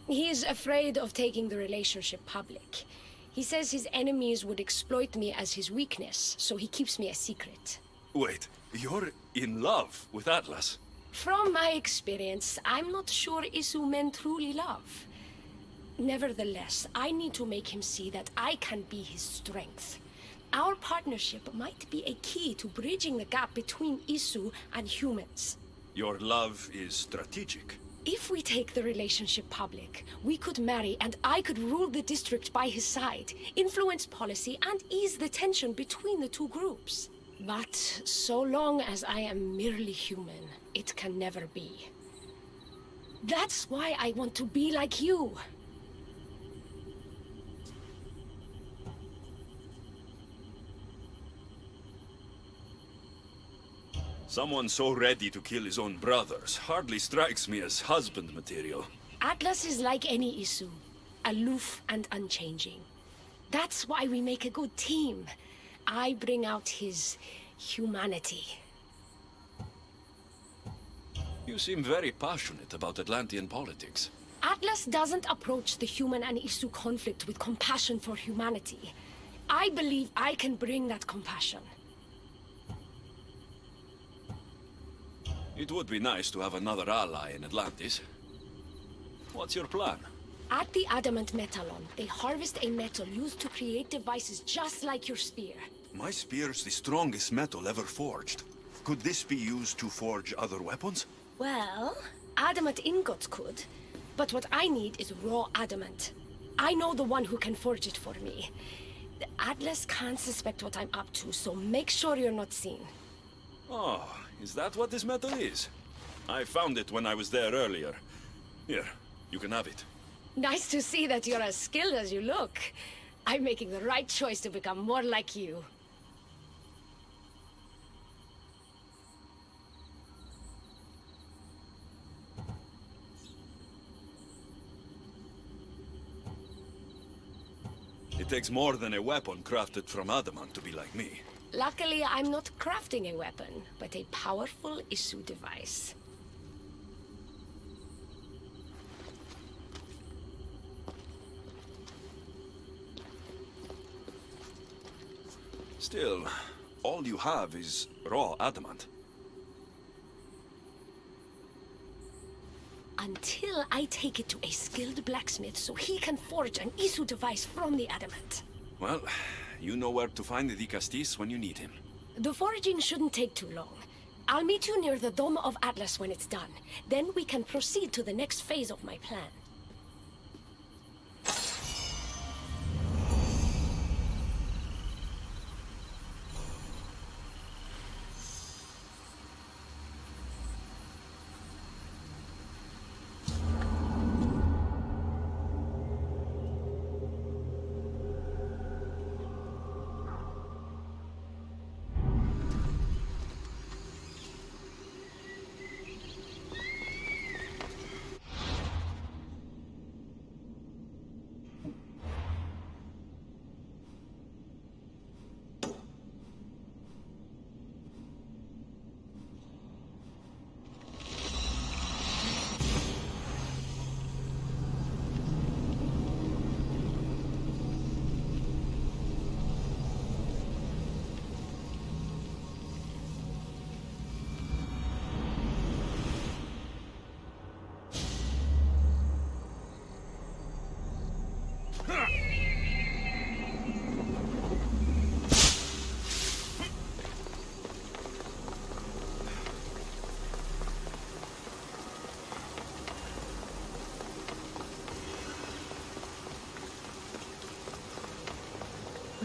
He's afraid of taking the relationship public. He says his enemies would exploit me as his weakness, so he keeps me a secret. Wait, you're in love with Atlas? From my experience, I'm not sure Isu men truly love. Nevertheless, I need to make him see that I can be his strength. Our partnership might be a key to bridging the gap between Isu and humans. Your love is strategic. If we take the relationship public, we could marry and I could rule the district by his side, influence policy and ease the tension between the two groups. But so long as I am merely human, it can never be. That's why I want to be like you. Someone so ready to kill his own brothers hardly strikes me as husband material. Atlas is like any Isu, aloof and unchanging. That's why we make a good team. I bring out his humanity. You seem very passionate about Atlantean politics. Atlas doesn't approach the human and Isu conflict with compassion for humanity. I believe I can bring that compassion. It would be nice to have another ally in Atlantis. What's your plan? At the Adamant Metalon, they harvest a metal used to create devices just like your spear. My spear's the strongest metal ever forged. Could this be used to forge other weapons? Well, adamant ingots could. But what I need is raw adamant. I know the one who can forge it for me. The Atlas can't suspect what I'm up to, so make sure you're not seen. Oh, is that what this metal is? I found it when I was there earlier. Here, you can have it. Nice to see that you're as skilled as you look. I'm making the right choice to become more like you. It takes more than a weapon crafted from adamant to be like me. Luckily, I'm not crafting a weapon, but a powerful Isu device. Still, all you have is raw adamant. Until I take it to a skilled blacksmith so he can forge an Isu device from the adamant. Well, you know where to find the Castis when you need him. The foraging shouldn't take too long. I'll meet you near the Dome of Atlas when it's done. Then we can proceed to the next phase of my plan.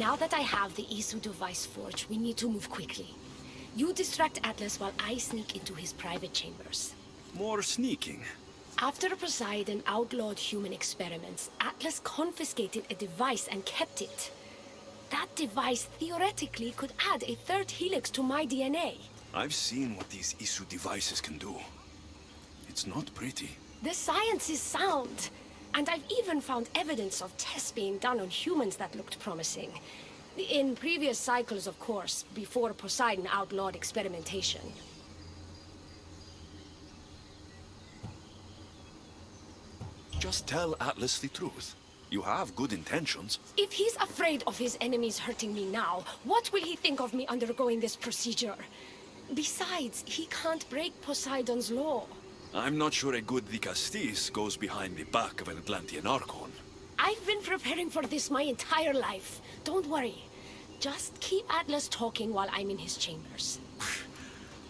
Now that I have the Isu device forged, we need to move quickly. You distract Atlas while I sneak into his private chambers. More sneaking. After Poseidon outlawed human experiments, Atlas confiscated a device and kept it. That device theoretically could add a third helix to my DNA. I've seen what these Isu devices can do. It's not pretty. The science is sound. And I've even found evidence of tests being done on humans that looked promising. In previous cycles, of course, before Poseidon outlawed experimentation. Just tell Atlas the truth. You have good intentions. If he's afraid of his enemies hurting me now, what will he think of me undergoing this procedure? Besides, he can't break Poseidon's law. I'm not sure a good Dicastis goes behind the back of an Atlantean Archon. I've been preparing for this my entire life. Don't worry. Just keep Atlas talking while I'm in his chambers.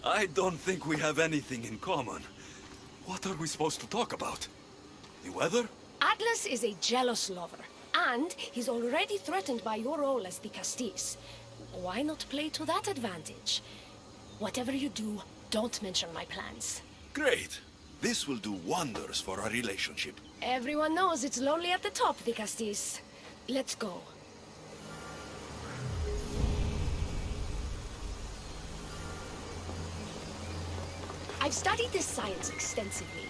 I don't think we have anything in common. What are we supposed to talk about? The weather? Atlas is a jealous lover, and he's already threatened by your role as the Castis. Why not play to that advantage? Whatever you do, don't mention my plans. Great. This will do wonders for our relationship. Everyone knows it's lonely at the top, the Castis. Let's go. I've studied this science extensively.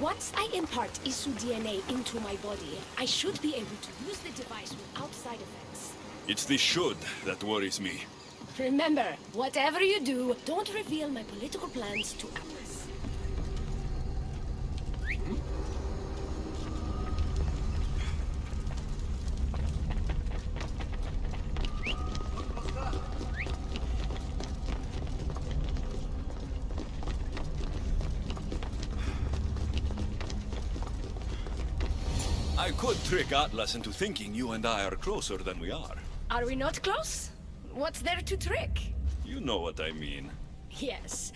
Once I impart Isu DNA into my body, I should be able to use the device without side effects. It's the should that worries me. Remember, whatever you do, don't reveal my political plans to Atlas. I could trick Atlas into thinking you and I are closer than we are. Are we not close? What's there to trick? You know what I mean. Yes.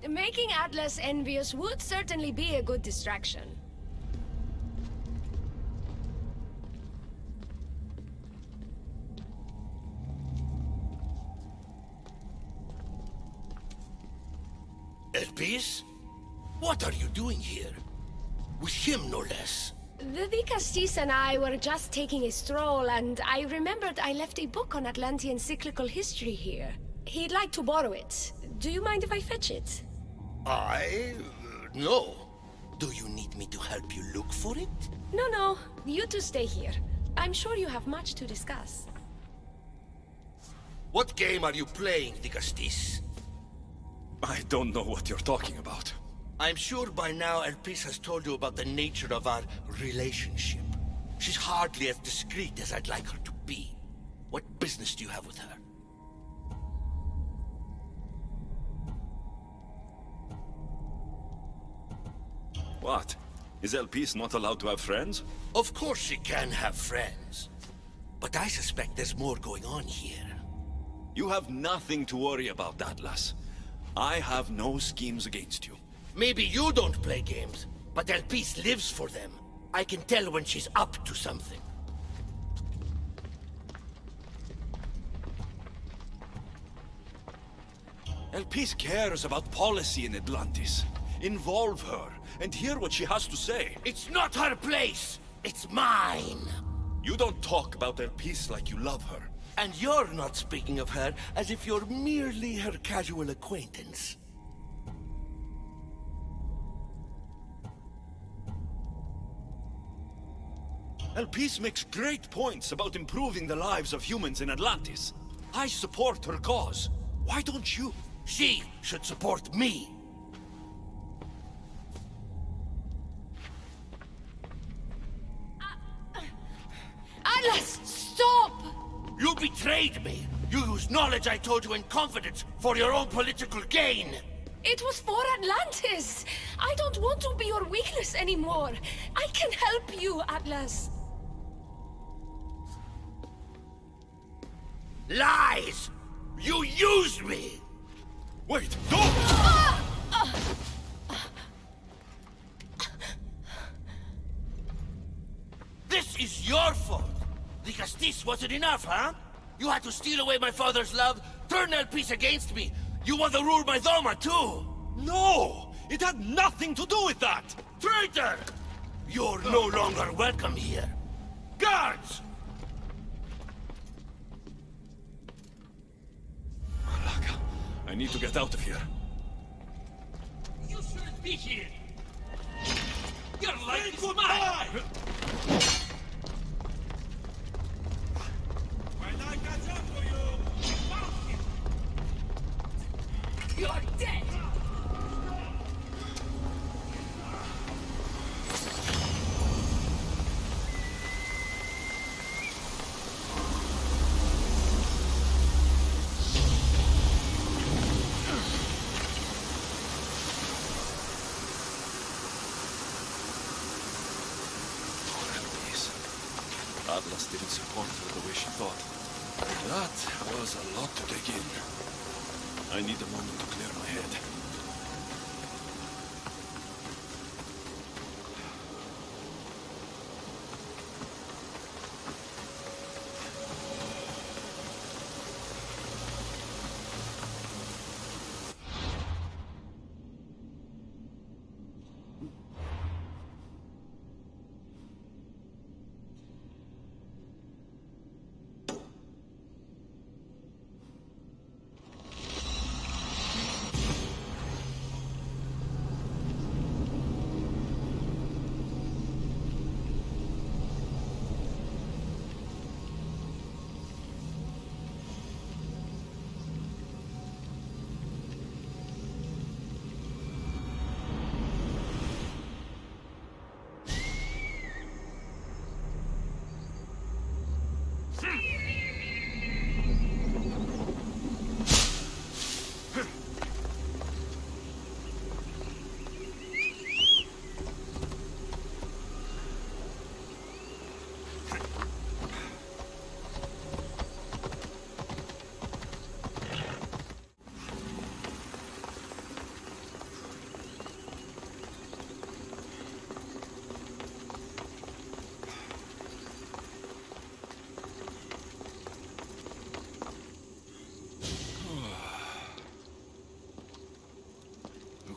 Making Atlas envious would certainly be a good distraction. Elpis? What are you doing here? With him, no less. The Castis and I were just taking a stroll, and I remembered I left a book on Atlantean cyclical history here. He'd like to borrow it. Do you mind if I fetch it? No. Do you need me to help you look for it? No. You two stay here. I'm sure you have much to discuss. What game are you playing, Dicastis? I don't know what you're talking about. I'm sure by now Elpis has told you about the nature of our relationship. She's hardly as discreet as I'd like her to be. What business do you have with her? What? Is Elpis not allowed to have friends? Of course she can have friends. But I suspect there's more going on here. You have nothing to worry about, Atlas. I have no schemes against you. Maybe you don't play games, but Elpis lives for them. I can tell when she's up to something. Elpis cares about policy in Atlantis. Involve her, and hear what she has to say. It's not her place! It's mine! You don't talk about Elpis like you love her. And you're not speaking of her as if you're merely her casual acquaintance. Elpis makes great points about improving the lives of humans in Atlantis. I support her cause. Why don't you? She should support me. Atlas, stop! You betrayed me! You used knowledge I told you in confidence for your own political gain! It was for Atlantis! I don't want to be your weakness anymore! I can help you, Atlas! Lies! You used me! Wait, don't! This is your fault! The Castis wasn't enough, huh? You had to steal away my father's love, turn Elpis against me! You want to rule my Doma, too! No! It had nothing to do with that! Traitor! You're no longer welcome here! Guards! Malaka, I need to get out of here. You shouldn't be here! Your life is mine! When I catch up to you, you're dead! Atlas didn't support her the way she thought. That was a lot to take in. I need a moment to clear my head.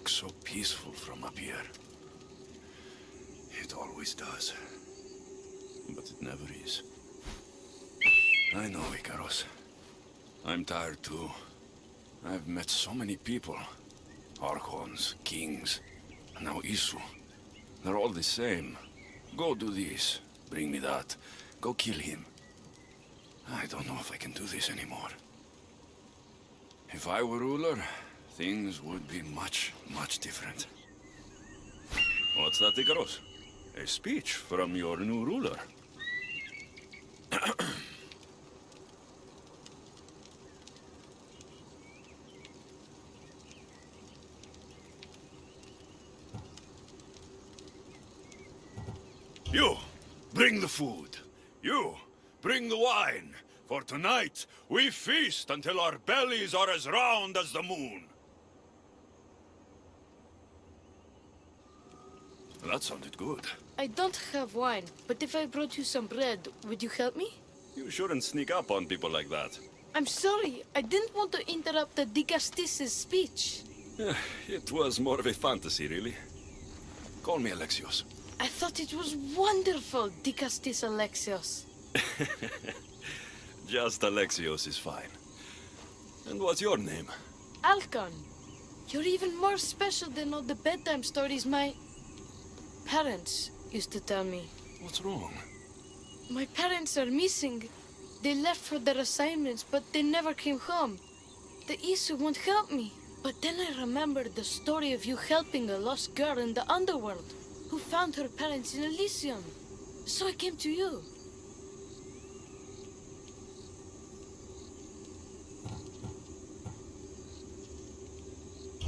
So peaceful from up here. It always does. But it never is. I know, Icaros. I'm tired too. I've met so many people. Archons, kings, and now Isu. They're all the same. Go do this, bring me that. Go kill him. I don't know if I can do this anymore. If I were ruler, things would be much, much different. What's that, Icaros? A speech from your new ruler. You, bring the food. You, bring the wine. For tonight, we feast until our bellies are as round as the moon. That sounded good. I don't have wine, but if I brought you some bread, would you help me? You shouldn't sneak up on people like that. I'm sorry. I didn't want to interrupt the Dicastis' speech. It was more of a fantasy, really. Call me Alexios. I thought it was wonderful, Dicastis Alexios. Just Alexios is fine. And what's your name? Alcon. You're even more special than all the bedtime stories my parents used to tell me. What's wrong? My parents are missing. They left for their assignments, but they never came home. The Isu won't help me. But then I remembered the story of you helping a lost girl in the underworld, who found her parents in Elysium. So I came to you.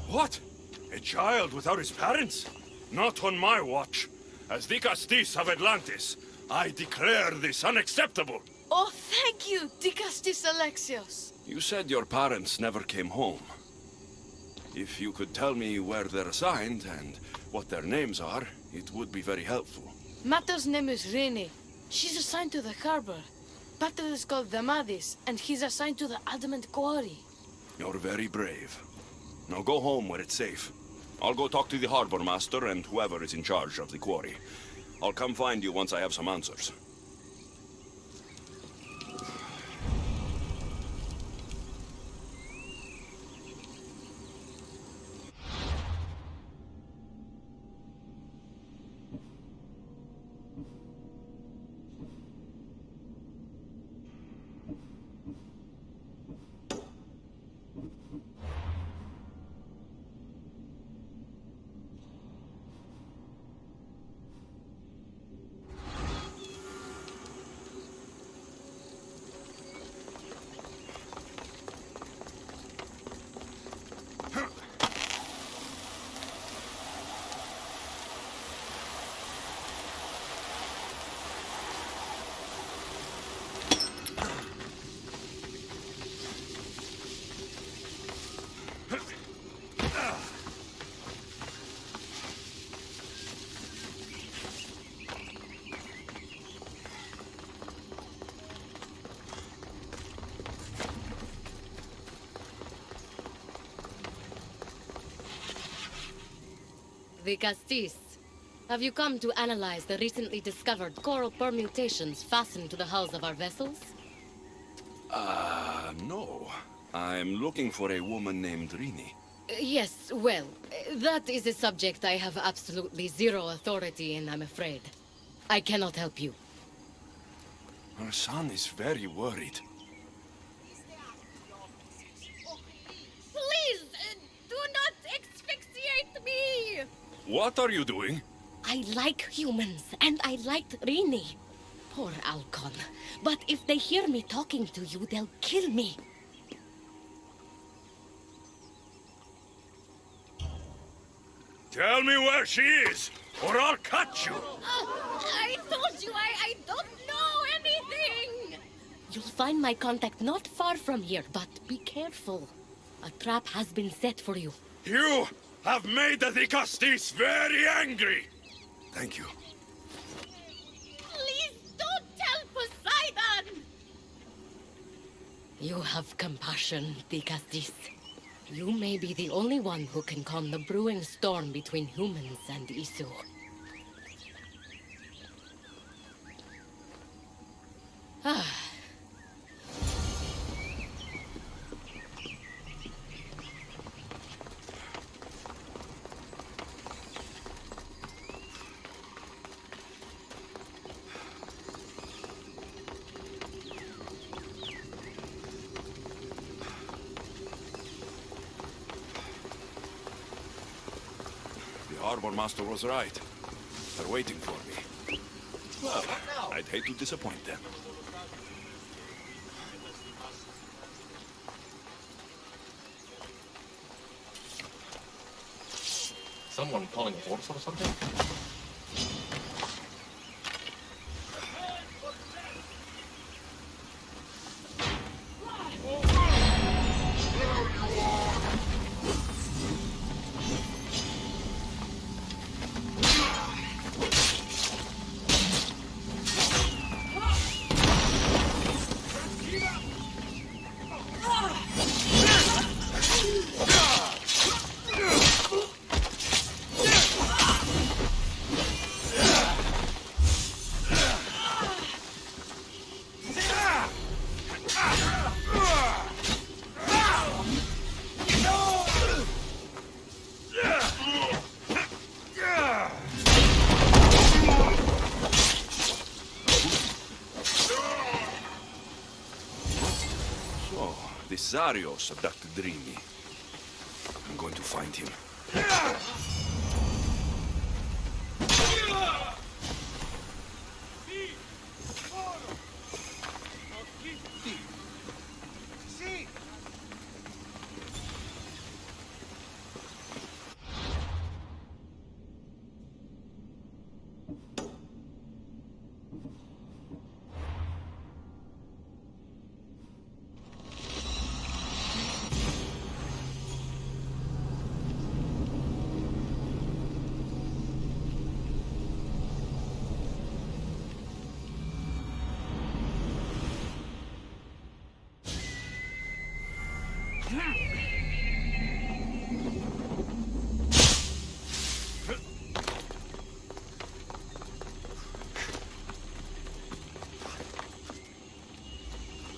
What? A child without his parents? Not on my watch. As Dicastis of Atlantis, I declare this unacceptable. Oh, thank you, Dicastis Alexios. You said your parents never came home. If you could tell me where they're assigned and what their names are, it would be very helpful. Mata's name is Rene. She's assigned to the harbor. Pater is called Damadis, and he's assigned to the Adamant Quarry. You're very brave. Now go home where it's safe. I'll go talk to the harbor master and whoever is in charge of the quarry. I'll come find you once I have some answers. the Castis. Have you come to analyze the recently discovered coral permutations fastened to the hulls of our vessels? No. I'm looking for a woman named Rini. Yes, well, that is a subject I have absolutely zero authority in, I'm afraid. I cannot help you. Her son is very worried. Please, do not asphyxiate me! What are you doing? I like humans, and I liked Rini. Poor Alcon. But if they hear me talking to you, they'll kill me. Tell me where she is, or I'll cut you! I told you I don't know anything! You'll find my contact not far from here, but be careful. A trap has been set for you. You have made the Castis very angry! Thank you. Please don't tell Poseidon! You have compassion, Castis. You may be the only one who can calm the brewing storm between humans and Isu. The Harbor Master was right. They're waiting for me. Well, I'd hate to disappoint them. Someone calling a horse or something? Zarios abducted Rini. I'm going to find him.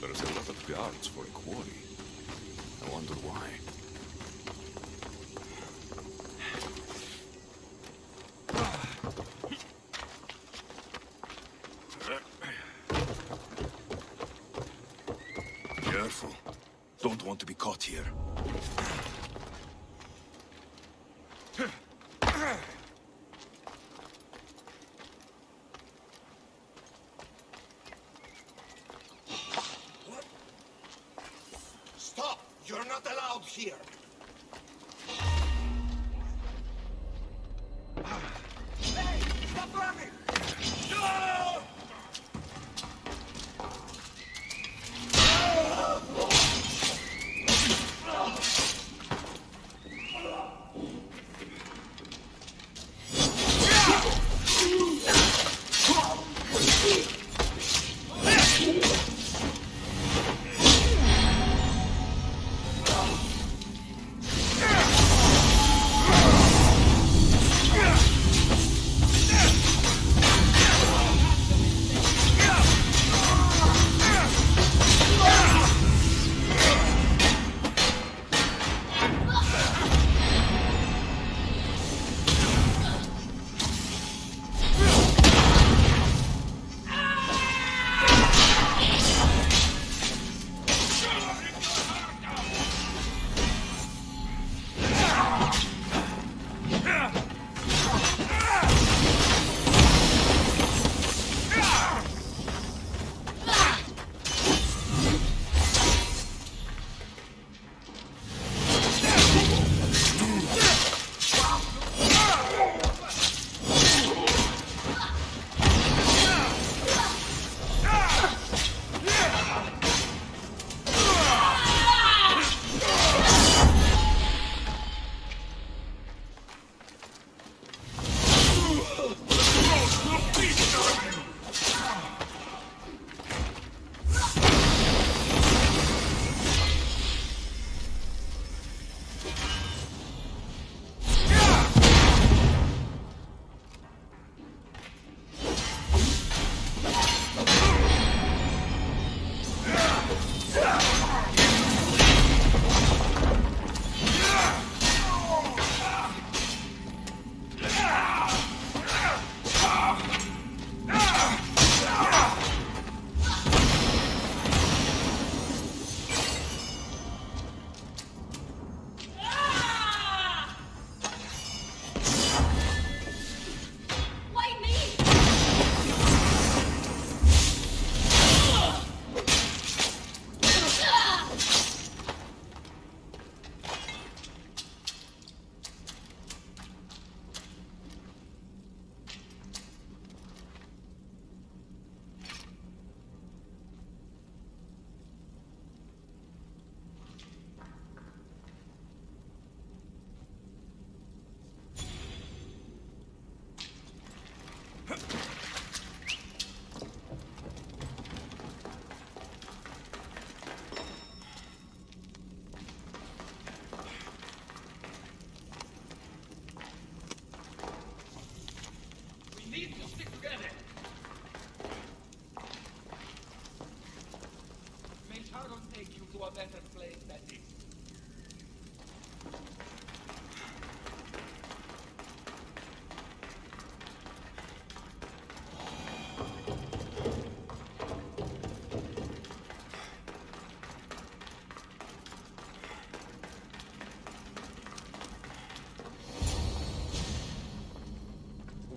There's a lot of guards for a quarry. I wonder why. Careful. Don't want to be caught here. Stop! You're not allowed here! Hey! Stop running! No!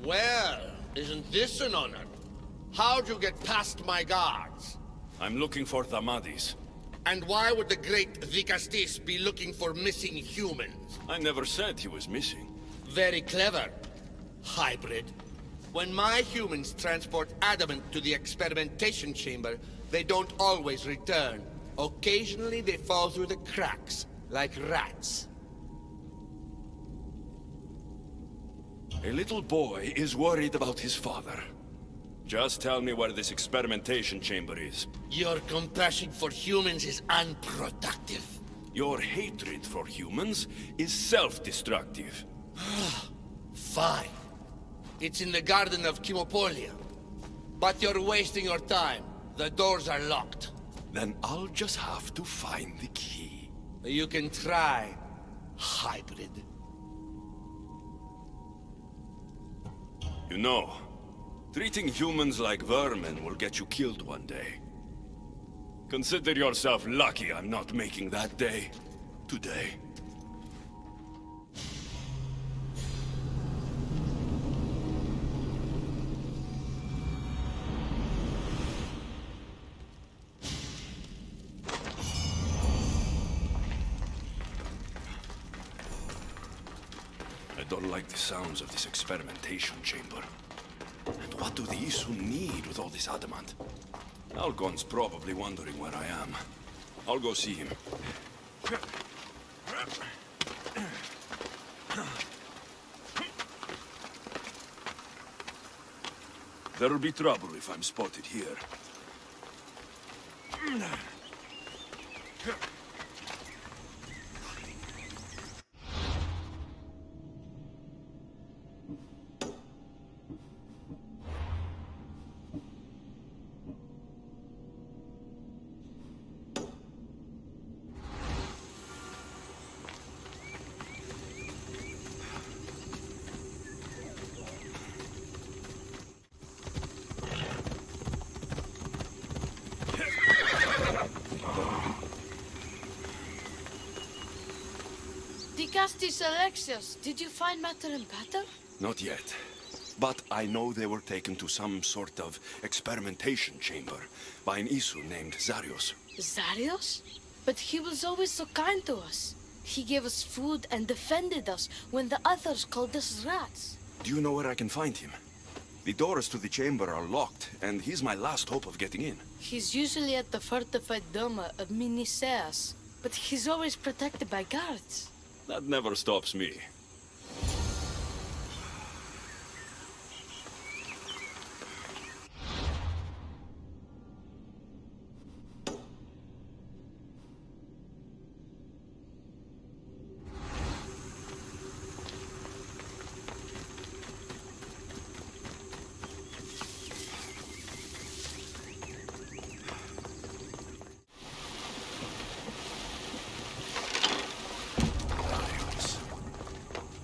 Well, isn't this an honor? How'd you get past my guards? I'm looking for Thamadis. And why would the great Vikastis be looking for missing humans? I never said he was missing. Very clever. Hybrid. When my humans transport adamant to the experimentation chamber, they don't always return. Occasionally they fall through the cracks, like rats. A little boy is worried about his father. Just tell me where this experimentation chamber is. Your compassion for humans is unproductive. Your hatred for humans is self-destructive. Fine. It's in the Garden of Chemopolia. But you're wasting your time. The doors are locked. Then I'll just have to find the key. You can try, hybrid. You know, treating humans like vermin will get you killed one day. Consider yourself lucky I'm not making that day today. I don't like the sounds of this experimentation chamber. And what do the Isu need with all this adamant? Algon's probably wondering where I am. I'll go see him. There'll be trouble if I'm spotted here. Castis Alexios, did you find matter and pattern? Not yet. But I know they were taken to some sort of experimentation chamber by an Isu named Zarios. Zarios? But he was always so kind to us. He gave us food and defended us when the others called us rats. Do you know where I can find him? The doors to the chamber are locked, and he's my last hope of getting in. He's usually at the fortified Doma of Miniseas, but he's always protected by guards. That never stops me.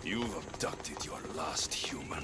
You've abducted your last human.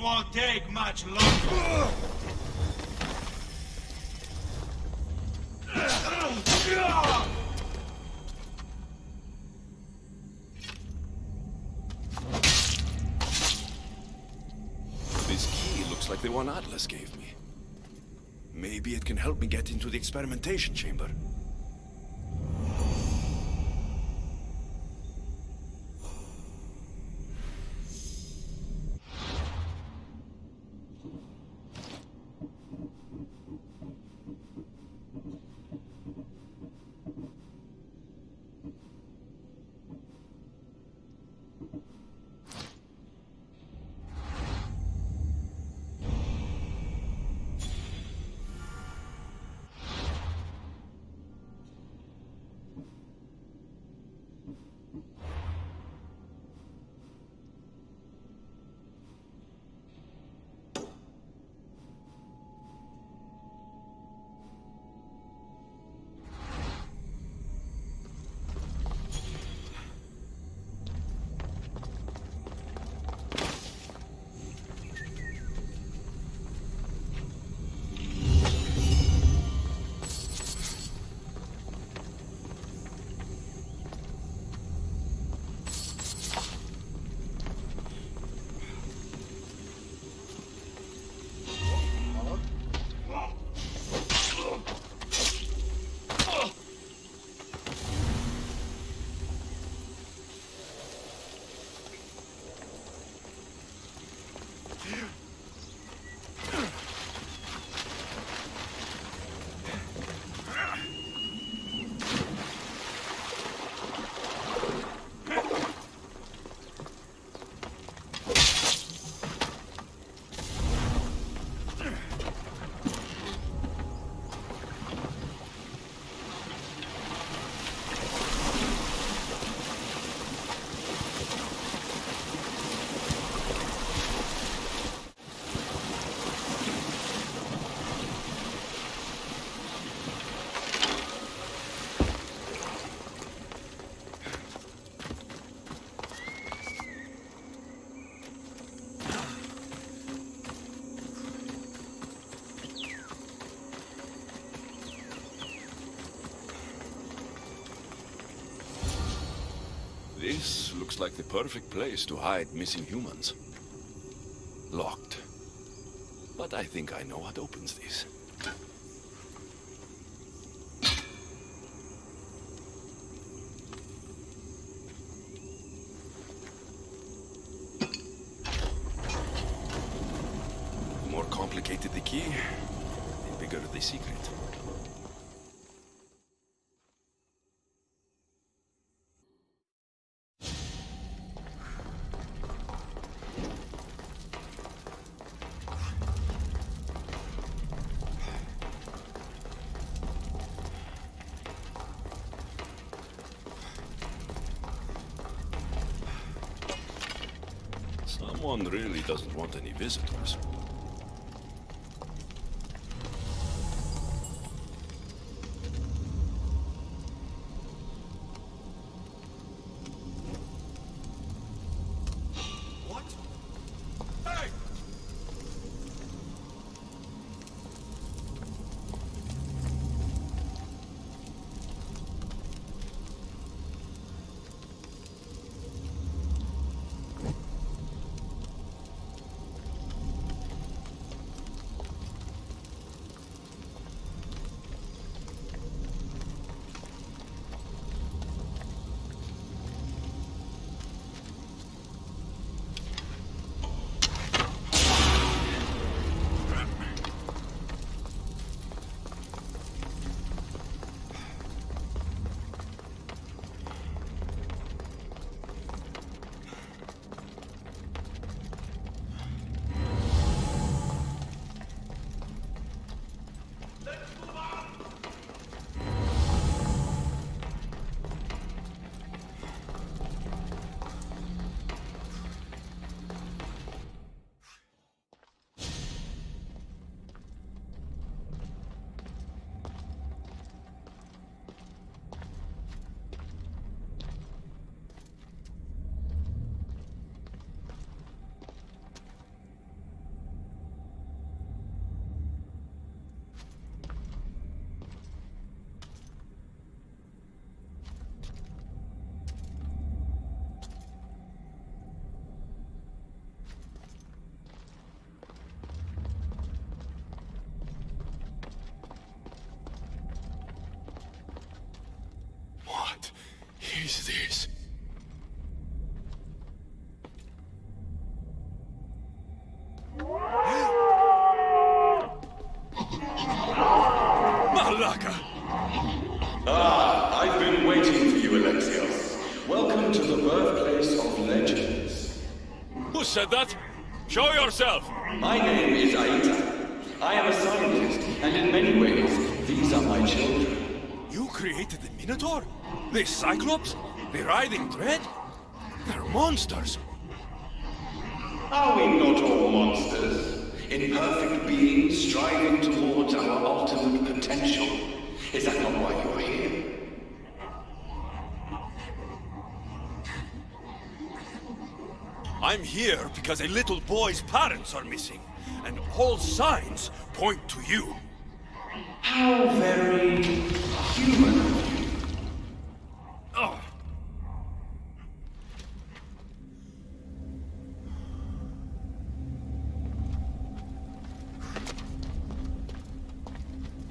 won't take much longer. This key looks like the one Atlas gave me. Maybe it can help me get into the experimentation chamber. This looks like the perfect place to hide missing humans. Locked. But I think I know what opens this. The more complicated the key, the bigger the secret. Someone really doesn't want any visitors. What? Hey! is this? Malaka! Ah, I've been waiting for you, Alexios. Welcome to the birthplace of legends. Who said that? Show yourself! My name is Aita. I am a scientist, and in many ways, these are my children. You created the Minotaur? The Cyclops? The Riding Dread? They're monsters! Are we not all monsters? Imperfect beings striving towards our ultimate potential. Is that not why you are here? I'm here because a little boy's parents are missing, and all signs point to you. How very human of you. Oh.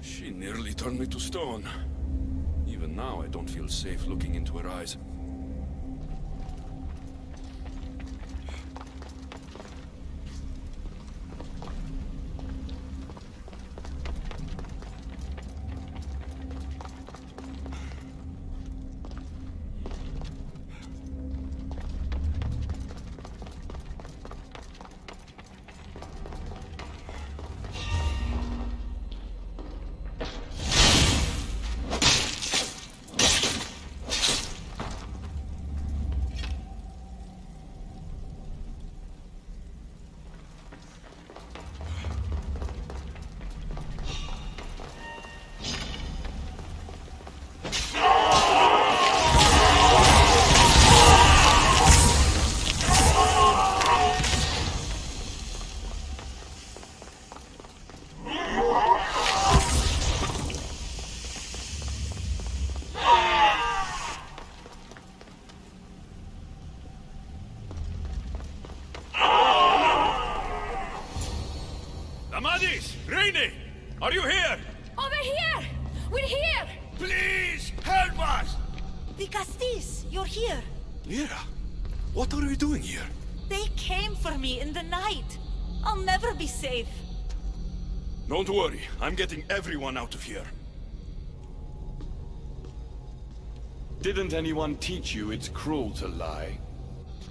She nearly turned me to stone. Even now, I don't feel safe looking into her eyes. Are you here? Over here! We're here! Please, help us! The Castis, you're here. Lyra, what are you doing here? They came for me in the night. I'll never be safe. Don't worry, I'm getting everyone out of here. Didn't anyone teach you it's cruel to lie?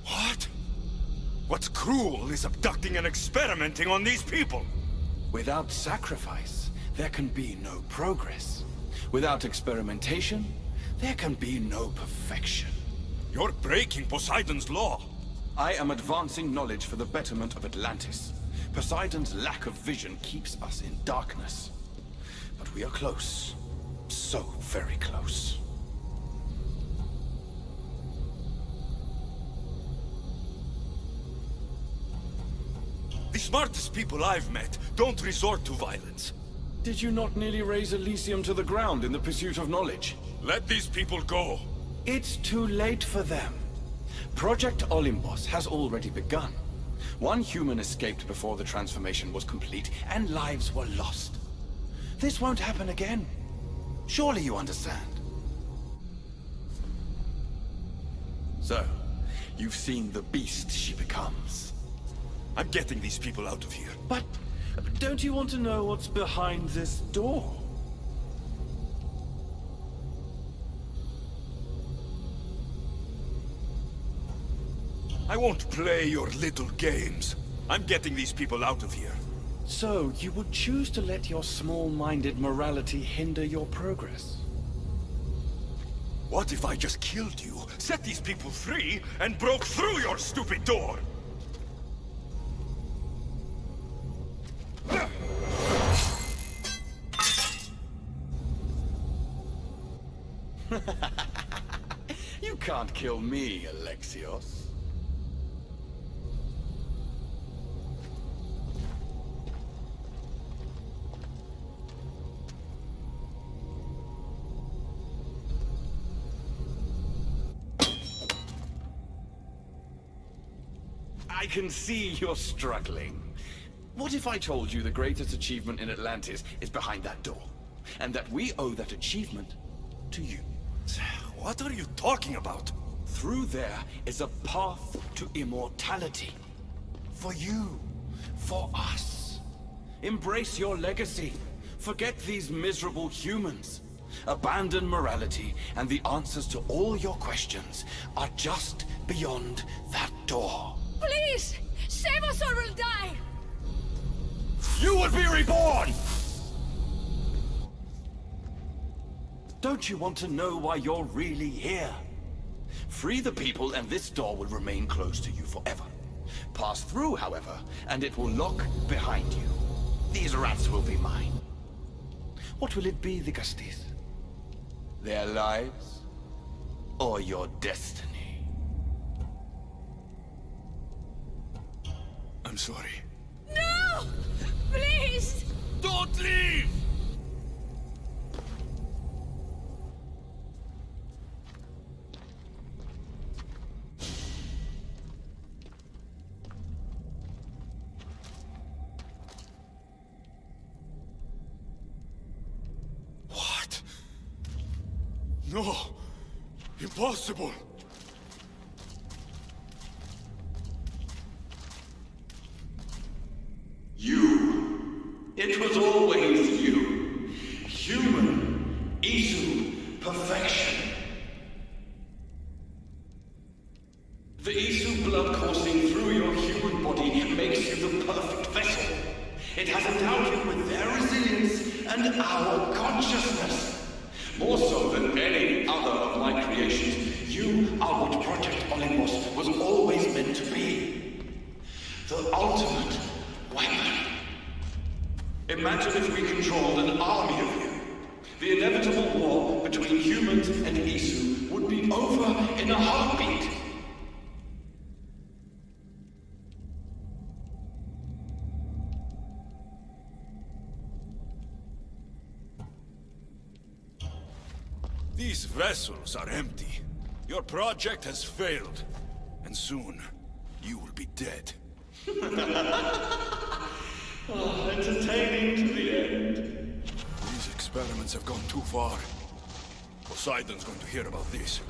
What? What's cruel is abducting and experimenting on these people. Without sacrifice, there can be no progress. Without experimentation, there can be no perfection. You're breaking Poseidon's law. I am advancing knowledge for the betterment of Atlantis. Poseidon's lack of vision keeps us in darkness. But we are close. So very close. The smartest people I've met don't resort to violence. Did you not nearly raise Elysium to the ground in the pursuit of knowledge? Let these people go. It's too late for them. Project Olympus has already begun. One human escaped before the transformation was complete, and lives were lost. This won't happen again. Surely you understand. So, you've seen the beast she becomes. I'm getting these people out of here. But don't you want to know what's behind this door? I won't play your little games. I'm getting these people out of here. So, you would choose to let your small-minded morality hinder your progress? What if I just killed you, set these people free, and broke through your stupid door? You can't kill me, Alexios. I can see you're struggling. What if I told you the greatest achievement in Atlantis is behind that door? And that we owe that achievement to you? What are you talking about? Through there is a path to immortality. For you. For us. Embrace your legacy. Forget these miserable humans. Abandon morality, and the answers to all your questions are just beyond that door. Please! Save us or we'll die! You will be reborn! Don't you want to know why you're really here? Free the people and this door will remain closed to you forever. Pass through, however, and it will lock behind you. These rats will be mine. What will it be, the Castis? Their lives? Or your destiny? I'm sorry. No! Please! Don't leave! What? No! Impossible! You. It was always you. Human. Isu. Perfection. The Isu blood coursing through your human body makes you the perfect vessel. It has endowed you with their resilience and our consciousness. More so than any other of my creations, you are what Project Olympus was always meant to be. The ultimate weapon. Imagine if we controlled an army of you. The inevitable war between humans and Isu would be over in a heartbeat. These vessels are empty. Your project has failed. And soon, you will be dead. Oh, entertaining to the end. These experiments have gone too far. Poseidon's going to hear about this.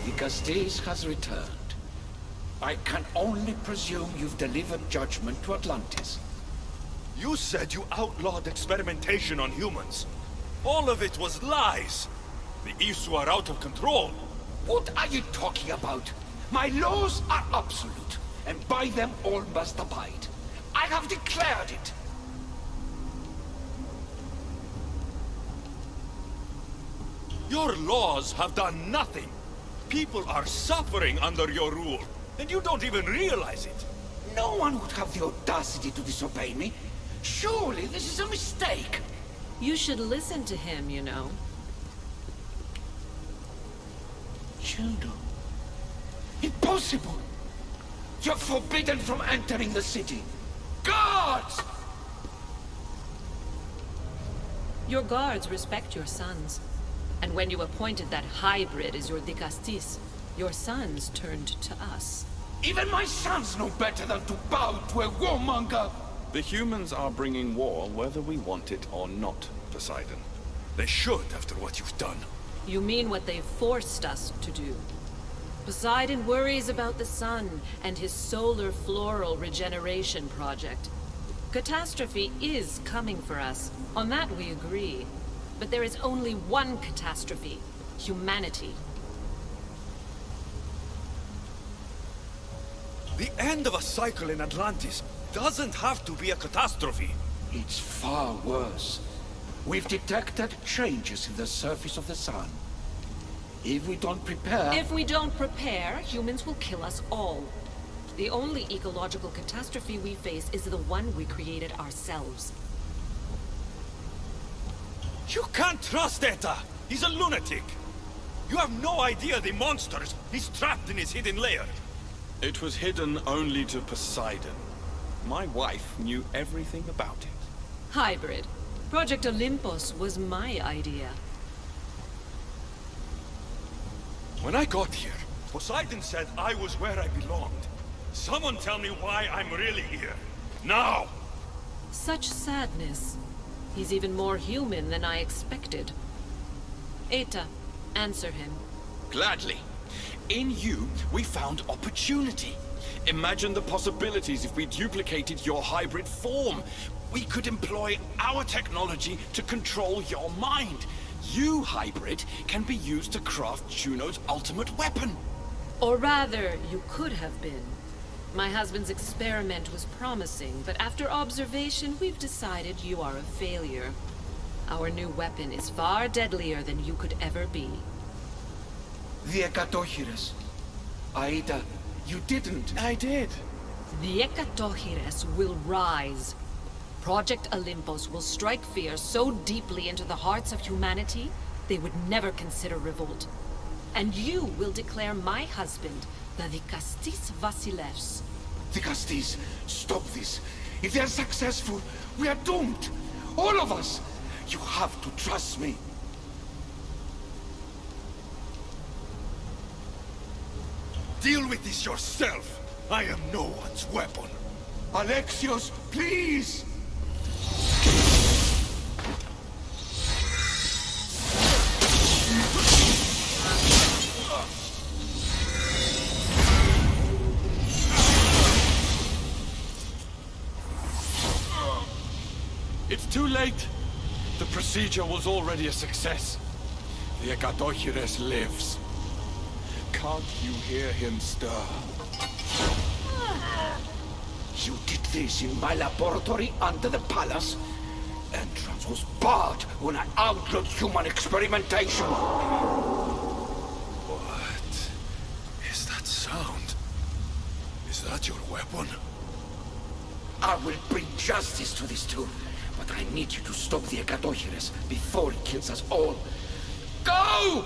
The Castis has returned. I can only presume you've delivered judgment to Atlantis. You said you outlawed experimentation on humans. All of it was lies. The Isu are out of control. What are you talking about? My laws are absolute, and by them all must abide. I have declared it. Your laws have done nothing. People are suffering under your rule, and you don't even realize it. No one would have the audacity to disobey me. Surely this is a mistake. You should listen to him, you know. Juno. Impossible! You're forbidden from entering the city. Guards! Your guards respect your sons. And when you appointed that hybrid as your dicastis, your sons turned to us. Even my sons know better than to bow to a warmonger! The humans are bringing war whether we want it or not, Poseidon. They should, after what you've done. You mean what they've forced us to do. Poseidon worries about the sun and his solar floral regeneration project. Catastrophe is coming for us. On that we agree. But there is only one catastrophe: humanity. The end of a cycle in Atlantis doesn't have to be a catastrophe. It's far worse. We've detected changes in the surface of the sun. If we don't prepare... If we don't prepare, humans will kill us all. The only ecological catastrophe we face is the one we created ourselves. You can't trust Eta! He's a lunatic! You have no idea the monsters he's trapped in his hidden lair! It was hidden only to Poseidon. My wife knew everything about it. Hybrid. Project Olympus was my idea. When I got here, Poseidon said I was where I belonged. Someone tell me why I'm really here. Now! Such sadness. He's even more human than I expected. Eta, answer him. Gladly. In you, we found opportunity. Imagine the possibilities if we duplicated your hybrid form. We could employ our technology to control your mind. You, hybrid, can be used to craft Juno's ultimate weapon. Or rather, you could have been. My husband's experiment was promising, but after observation, we've decided you are a failure. Our new weapon is far deadlier than you could ever be. The Ekatochires. Aida, you didn't. I did. The Ekatochires will rise. Project Olympus will strike fear so deeply into the hearts of humanity, they would never consider revolt. And you will declare my husband the Dikastis Vasilevs. Dikastis, stop this. If they're successful, we are doomed. All of us. You have to trust me. Deal with this yourself. I am no one's weapon. Alexios, please! It's too late. The procedure was already a success. The Ekatochires lives. Can't you hear him stir? You did this in my laboratory under the palace. Entrance was barred when I outlawed human experimentation. What is that sound? Is that your weapon? I will bring justice to this too, but I need you to stop the Ekatochires before it kills us all. Go!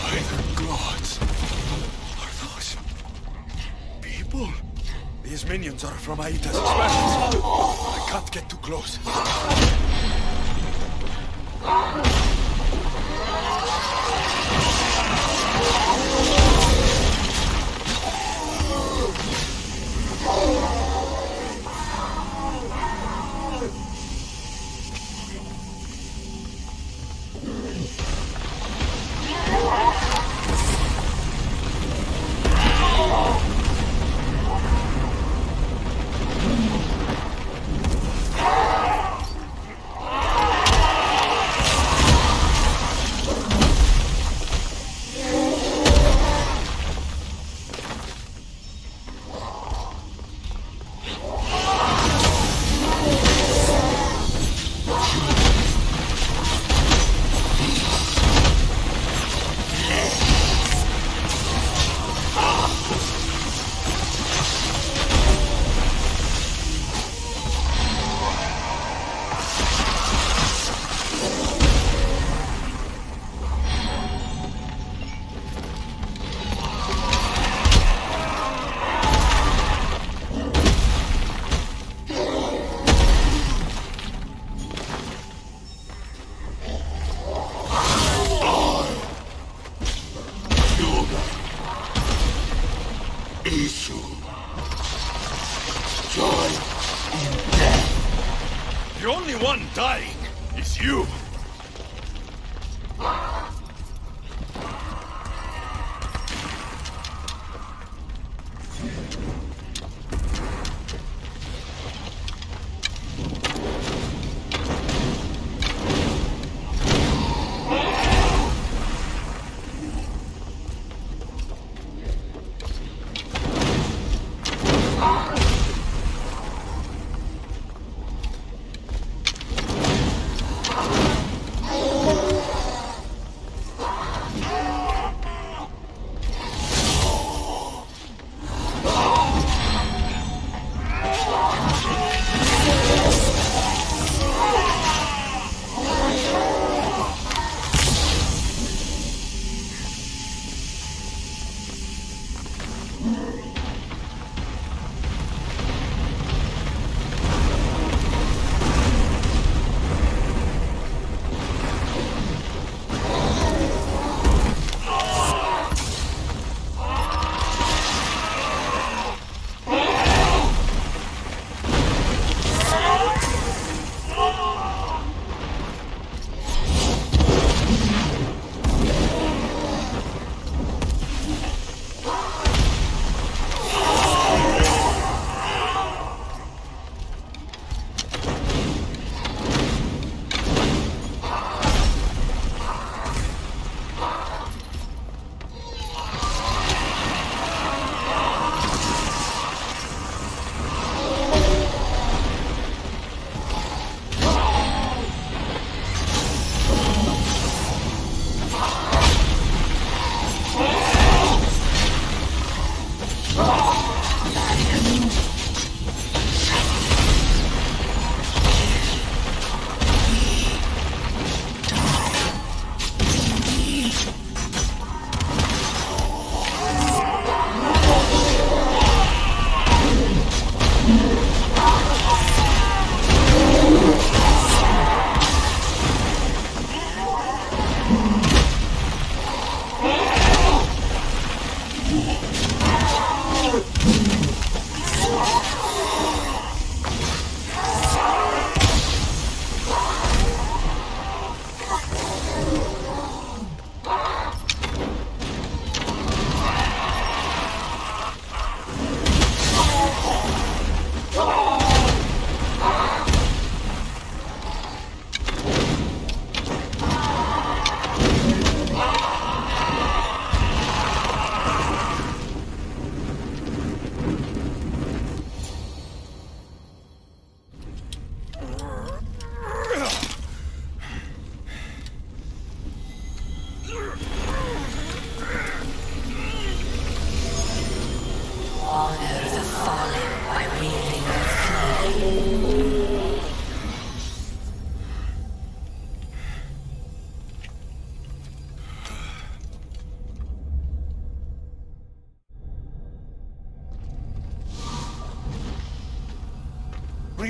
By the gods! Are those... people? These minions are from Aita's experiments. I can't get too close. The only one dying is you.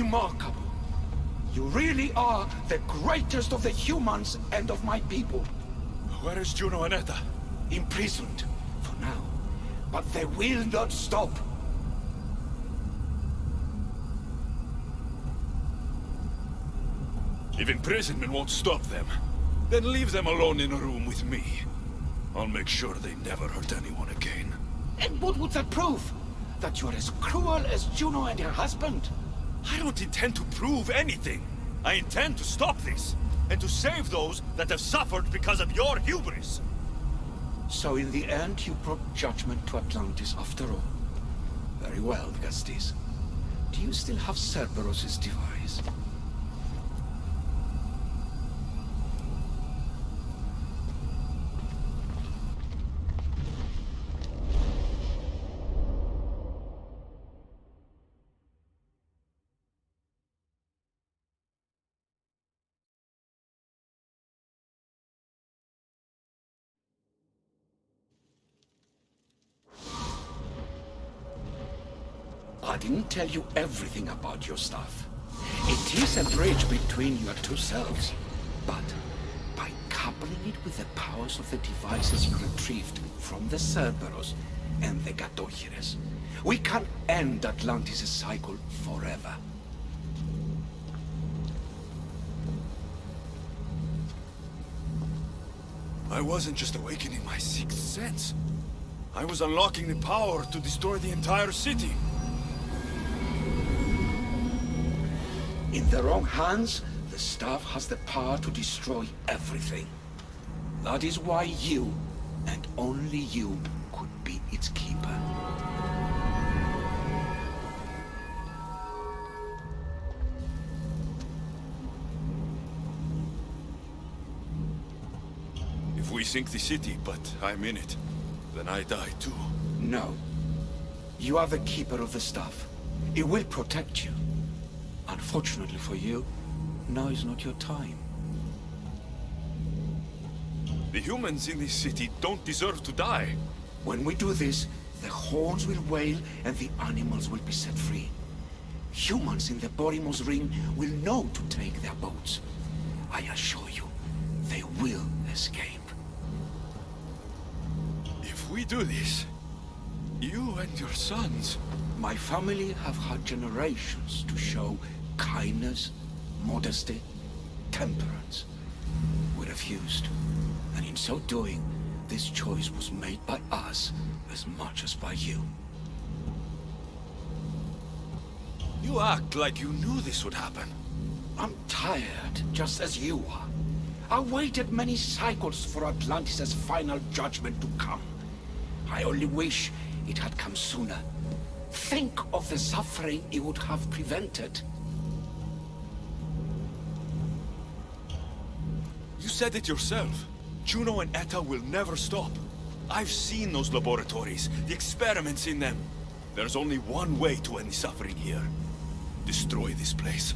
remarkable. You really are the greatest of the humans and of my people. Where is Juno and Etta? Imprisoned, for now. But they will not stop. If imprisonment won't stop them, then leave them alone in a room with me. I'll make sure they never hurt anyone again. And what would that prove? That you're as cruel as Juno and her husband? I don't intend to prove anything. I intend to stop this, and to save those that have suffered because of your hubris. So in the end, you brought judgment to Atlantis after all. Very well, Gastis. Do you still have Cerberus's device? I didn't tell you everything about your stuff. It is a bridge between your two selves. But by coupling it with the powers of the devices you retrieved from the Cerberus and the Gatohires, we can end Atlantis' cycle forever. I wasn't just awakening my sixth sense. I was unlocking the power to destroy the entire city. In the wrong hands, the staff has the power to destroy everything. That is why you, and only you, could be its keeper. If we sink the city, but I'm in it, then I die too. No. You are the keeper of the staff. It will protect you. Unfortunately for you, now is not your time. The humans in this city don't deserve to die. When we do this, the horns will wail and the animals will be set free. Humans in the Borimos Ring will know to take their boats. I assure you, they will escape. If we do this, you and your sons... My family have had generations to show kindness, modesty, temperance. We refused. And in so doing, this choice was made by us as much as by you. You act like you knew this would happen. I'm tired, just as you are. I waited many cycles for Atlantis' final judgment to come. I only wish it had come sooner. Think of the suffering it would have prevented. You said it yourself. Juno and Etta will never stop. I've seen those laboratories, the experiments in them. There's only one way to end the suffering here. Destroy this place.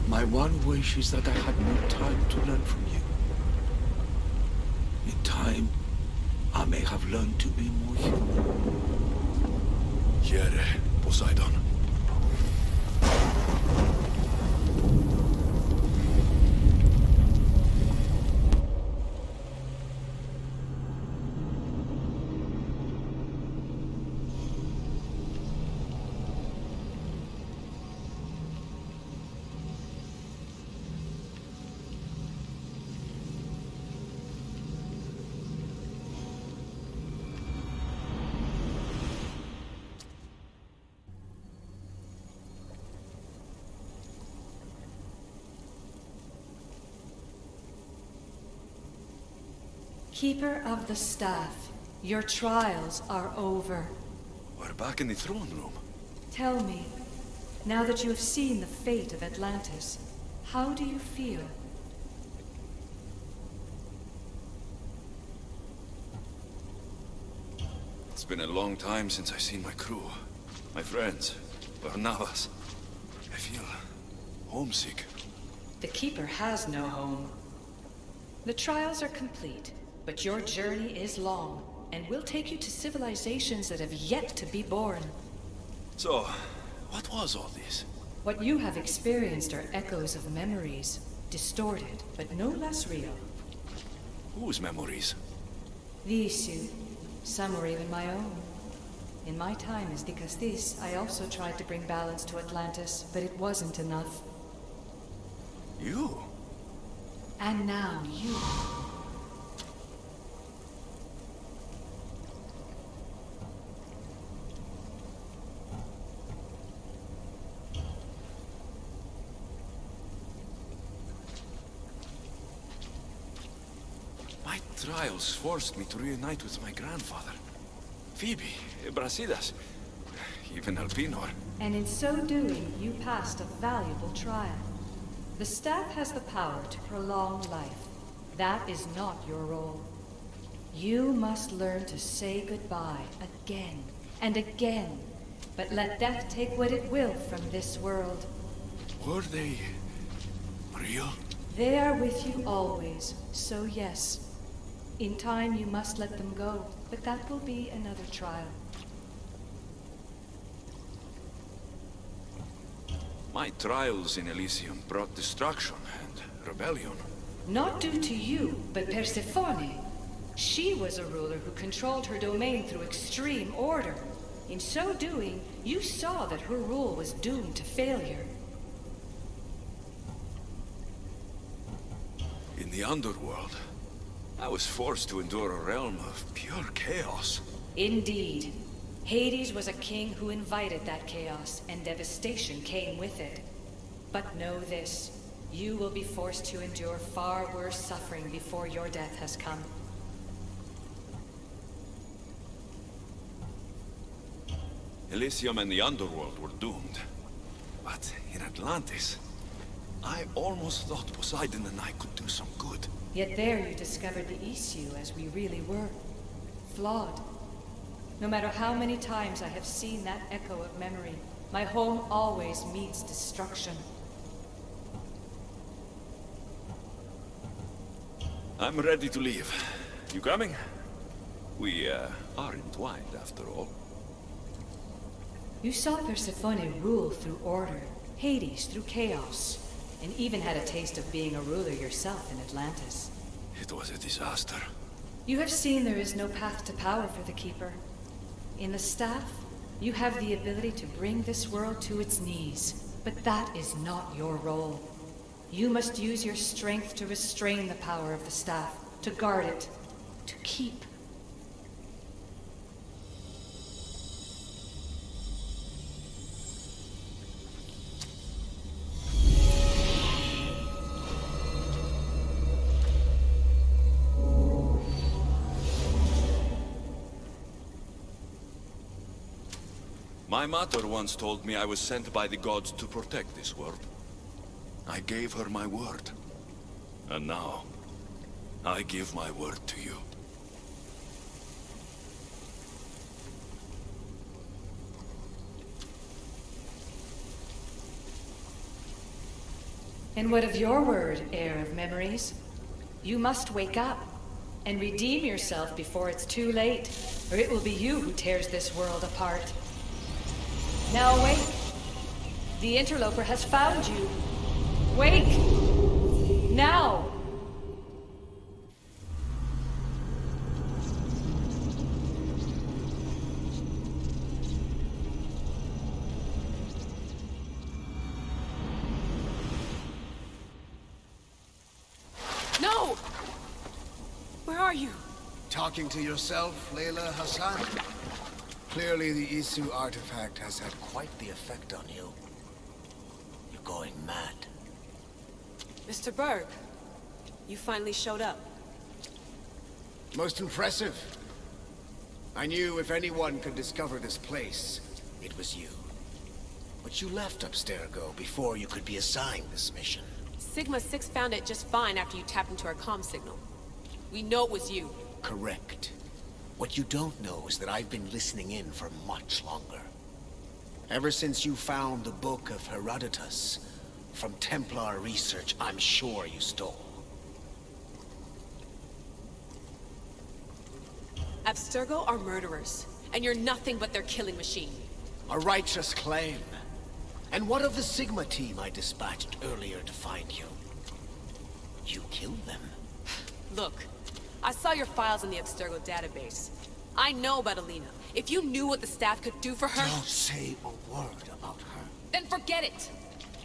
My one wish is that I had more time to learn from you. In time, may have learned to be more human. Here, Poseidon. Keeper of the Staff, your trials are over. We're back in the throne room. Tell me, now that you have seen the fate of Atlantis, how do you feel? It's been a long time since I've seen my crew. My friends. Barnabas. I feel homesick. The Keeper has no home. The trials are complete, but your journey is long, and will take you to civilizations that have yet to be born. So, what was all this? What you have experienced are echoes of memories, distorted, but no less real. Whose memories? The issue. Some were even my own. In my time as Dicastis, I also tried to bring balance to Atlantis, but it wasn't enough. You? And now you. My trials forced me to reunite with my grandfather. Phoebe, Brasidas, even Alpinor. And in so doing, you passed a valuable trial. The staff has the power to prolong life. That is not your role. You must learn to say goodbye again and again, but let death take what it will from this world. Were they real? They are with you always, so yes. In time you must let them go, but that will be another trial. My trials in Elysium brought destruction and rebellion. Not due to you, but Persephone. She was a ruler who controlled her domain through extreme order. In so doing, you saw that her rule was doomed to failure. In the underworld, I was forced to endure a realm of pure chaos. Indeed. Hades was a king who invited that chaos, and devastation came with it. But know this, you will be forced to endure far worse suffering before your death has come. Elysium and the underworld were doomed. But in Atlantis, I almost thought Poseidon and I could do some good. Yet there you discovered the issue as we really were. Flawed. No matter how many times I have seen that echo of memory, my home always meets destruction. I'm ready to leave. You coming? We, are entwined after all. You saw Persephone rule through order, Hades through chaos, and even had a taste of being a ruler yourself in Atlantis. It was a disaster. You have seen there is no path to power for the Keeper. In the staff, you have the ability to bring this world to its knees, but that is not your role. You must use your strength to restrain the power of the staff, to guard it, to keep. My mother once told me I was sent by the gods to protect this world. I gave her my word. And now, I give my word to you. And what of your word, heir of memories? You must wake up. And redeem yourself before it's too late, or it will be you who tears this world apart. Now awake. The interloper has found you. Wake! Now! No! Where are you? Talking to yourself, Layla Hassan? Clearly the Isu artifact has had quite the effect on you. You're going mad. Mr. Berg, you finally showed up. Most impressive. I knew if anyone could discover this place, it was you. But you left Abstergo before you could be assigned this mission. Sigma 6 found it just fine after you tapped into our comm signal. We know it was you. Correct. What you don't know is that I've been listening in for much longer. Ever since you found the Book of Herodotus, from Templar research I'm sure you stole. Abstergo are murderers, and you're nothing but their killing machine. A righteous claim. And what of the Sigma team I dispatched earlier to find you? You killed them. Look, I saw your files in the Abstergo database. I know about Alina. If you knew what the staff could do for her... Don't say a word about her. Then forget it!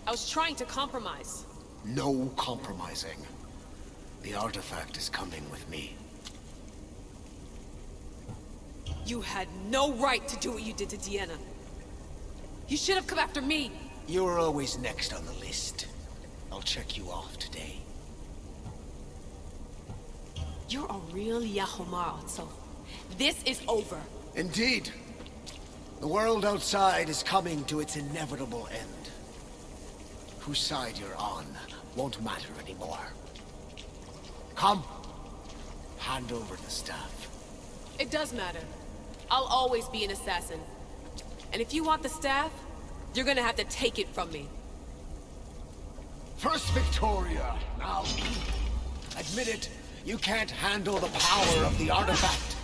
I was trying to compromise. No compromising. The artifact is coming with me. You had no right to do what you did to Deanna. You should have come after me! You're always next on the list. I'll check you off today. You're a real Yahomar, so this is over. Indeed. The world outside is coming to its inevitable end. Whose side you're on won't matter anymore. Come. Hand over the staff. It does matter. I'll always be an assassin. And if you want the staff, you're gonna have to take it from me. First Victoria, now. Admit it, you can't handle the power of the artifact.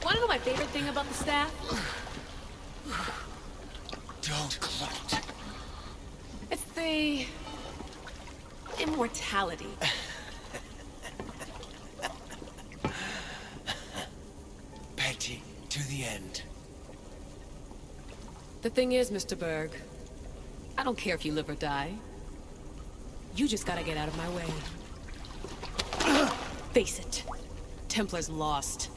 Wanna know my favorite thing about the staff? Don't gloat. It's the... immortality. Petty to the end. The thing is, Mr. Berg, I don't care if you live or die. You just gotta get out of my way. Face it. Templar's lost.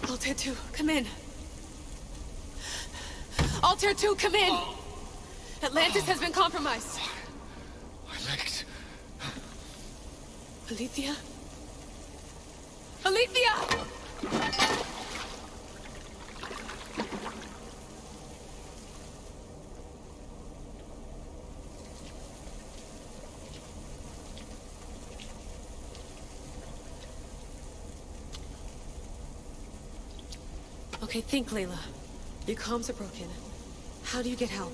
Altair 2, come in. Altair 2, come in! Atlantis has been compromised. I liked... Alethea? Alethea! Okay, think, Layla. Your comms are broken. How do you get help?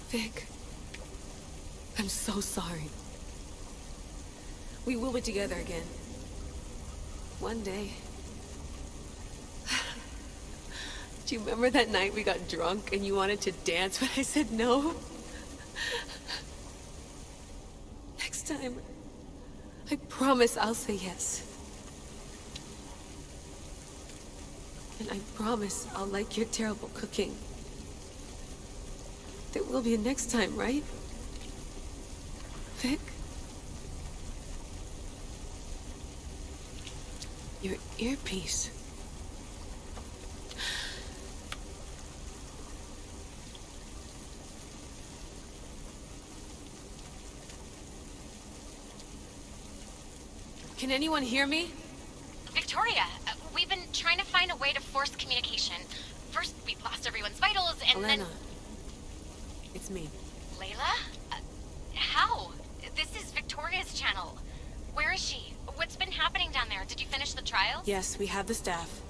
Vic, I'm so sorry. We will be together again. One day. Do you remember that night we got drunk and you wanted to dance, but I said no? Next time, I promise I'll say yes. And I promise I'll like your terrible cooking. There will be a next time, right? Vic? Your earpiece. Can anyone hear me? Victoria, we've been trying to find a way to force communication. First, we lost everyone's vitals, and Elena. then... It's me. Layla? How? This is Victoria's channel. Where is she? What's been happening down there? Did you finish the trials? Yes, we have the staff.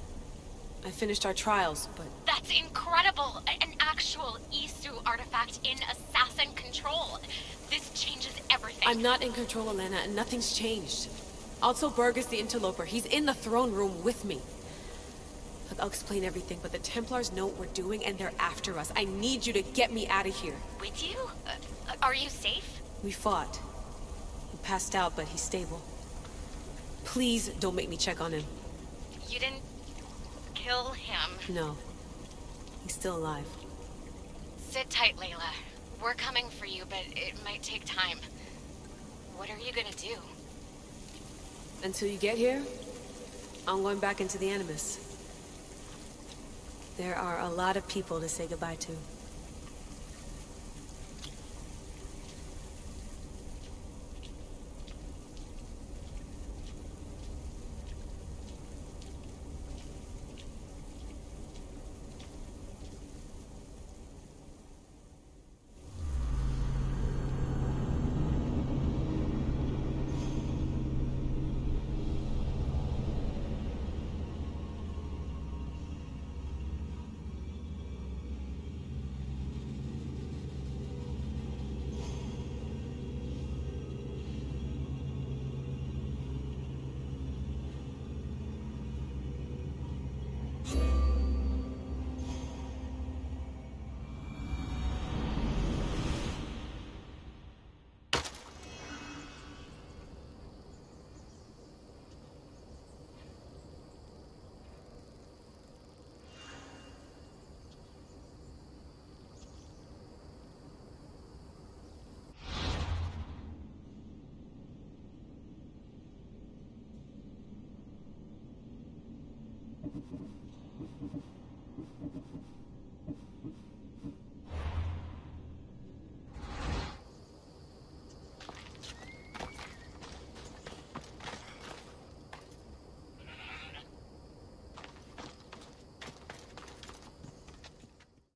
I finished our trials, but... That's incredible! An actual Isu artifact in assassin control. This changes everything. I'm not in control, Elena, and nothing's changed. Also, Berg is the interloper. He's in the throne room with me. Look, I'll explain everything, but the Templars know what we're doing, and they're after us. I need you to get me out of here. With you? Are you safe? We fought. He passed out, but he's stable. Please don't make me check on him. You didn't kill him? No. He's still alive. Sit tight, Layla. We're coming for you, but it might take time. What are you gonna do? Until you get here, I'm going back into the Animus. There are a lot of people to say goodbye to.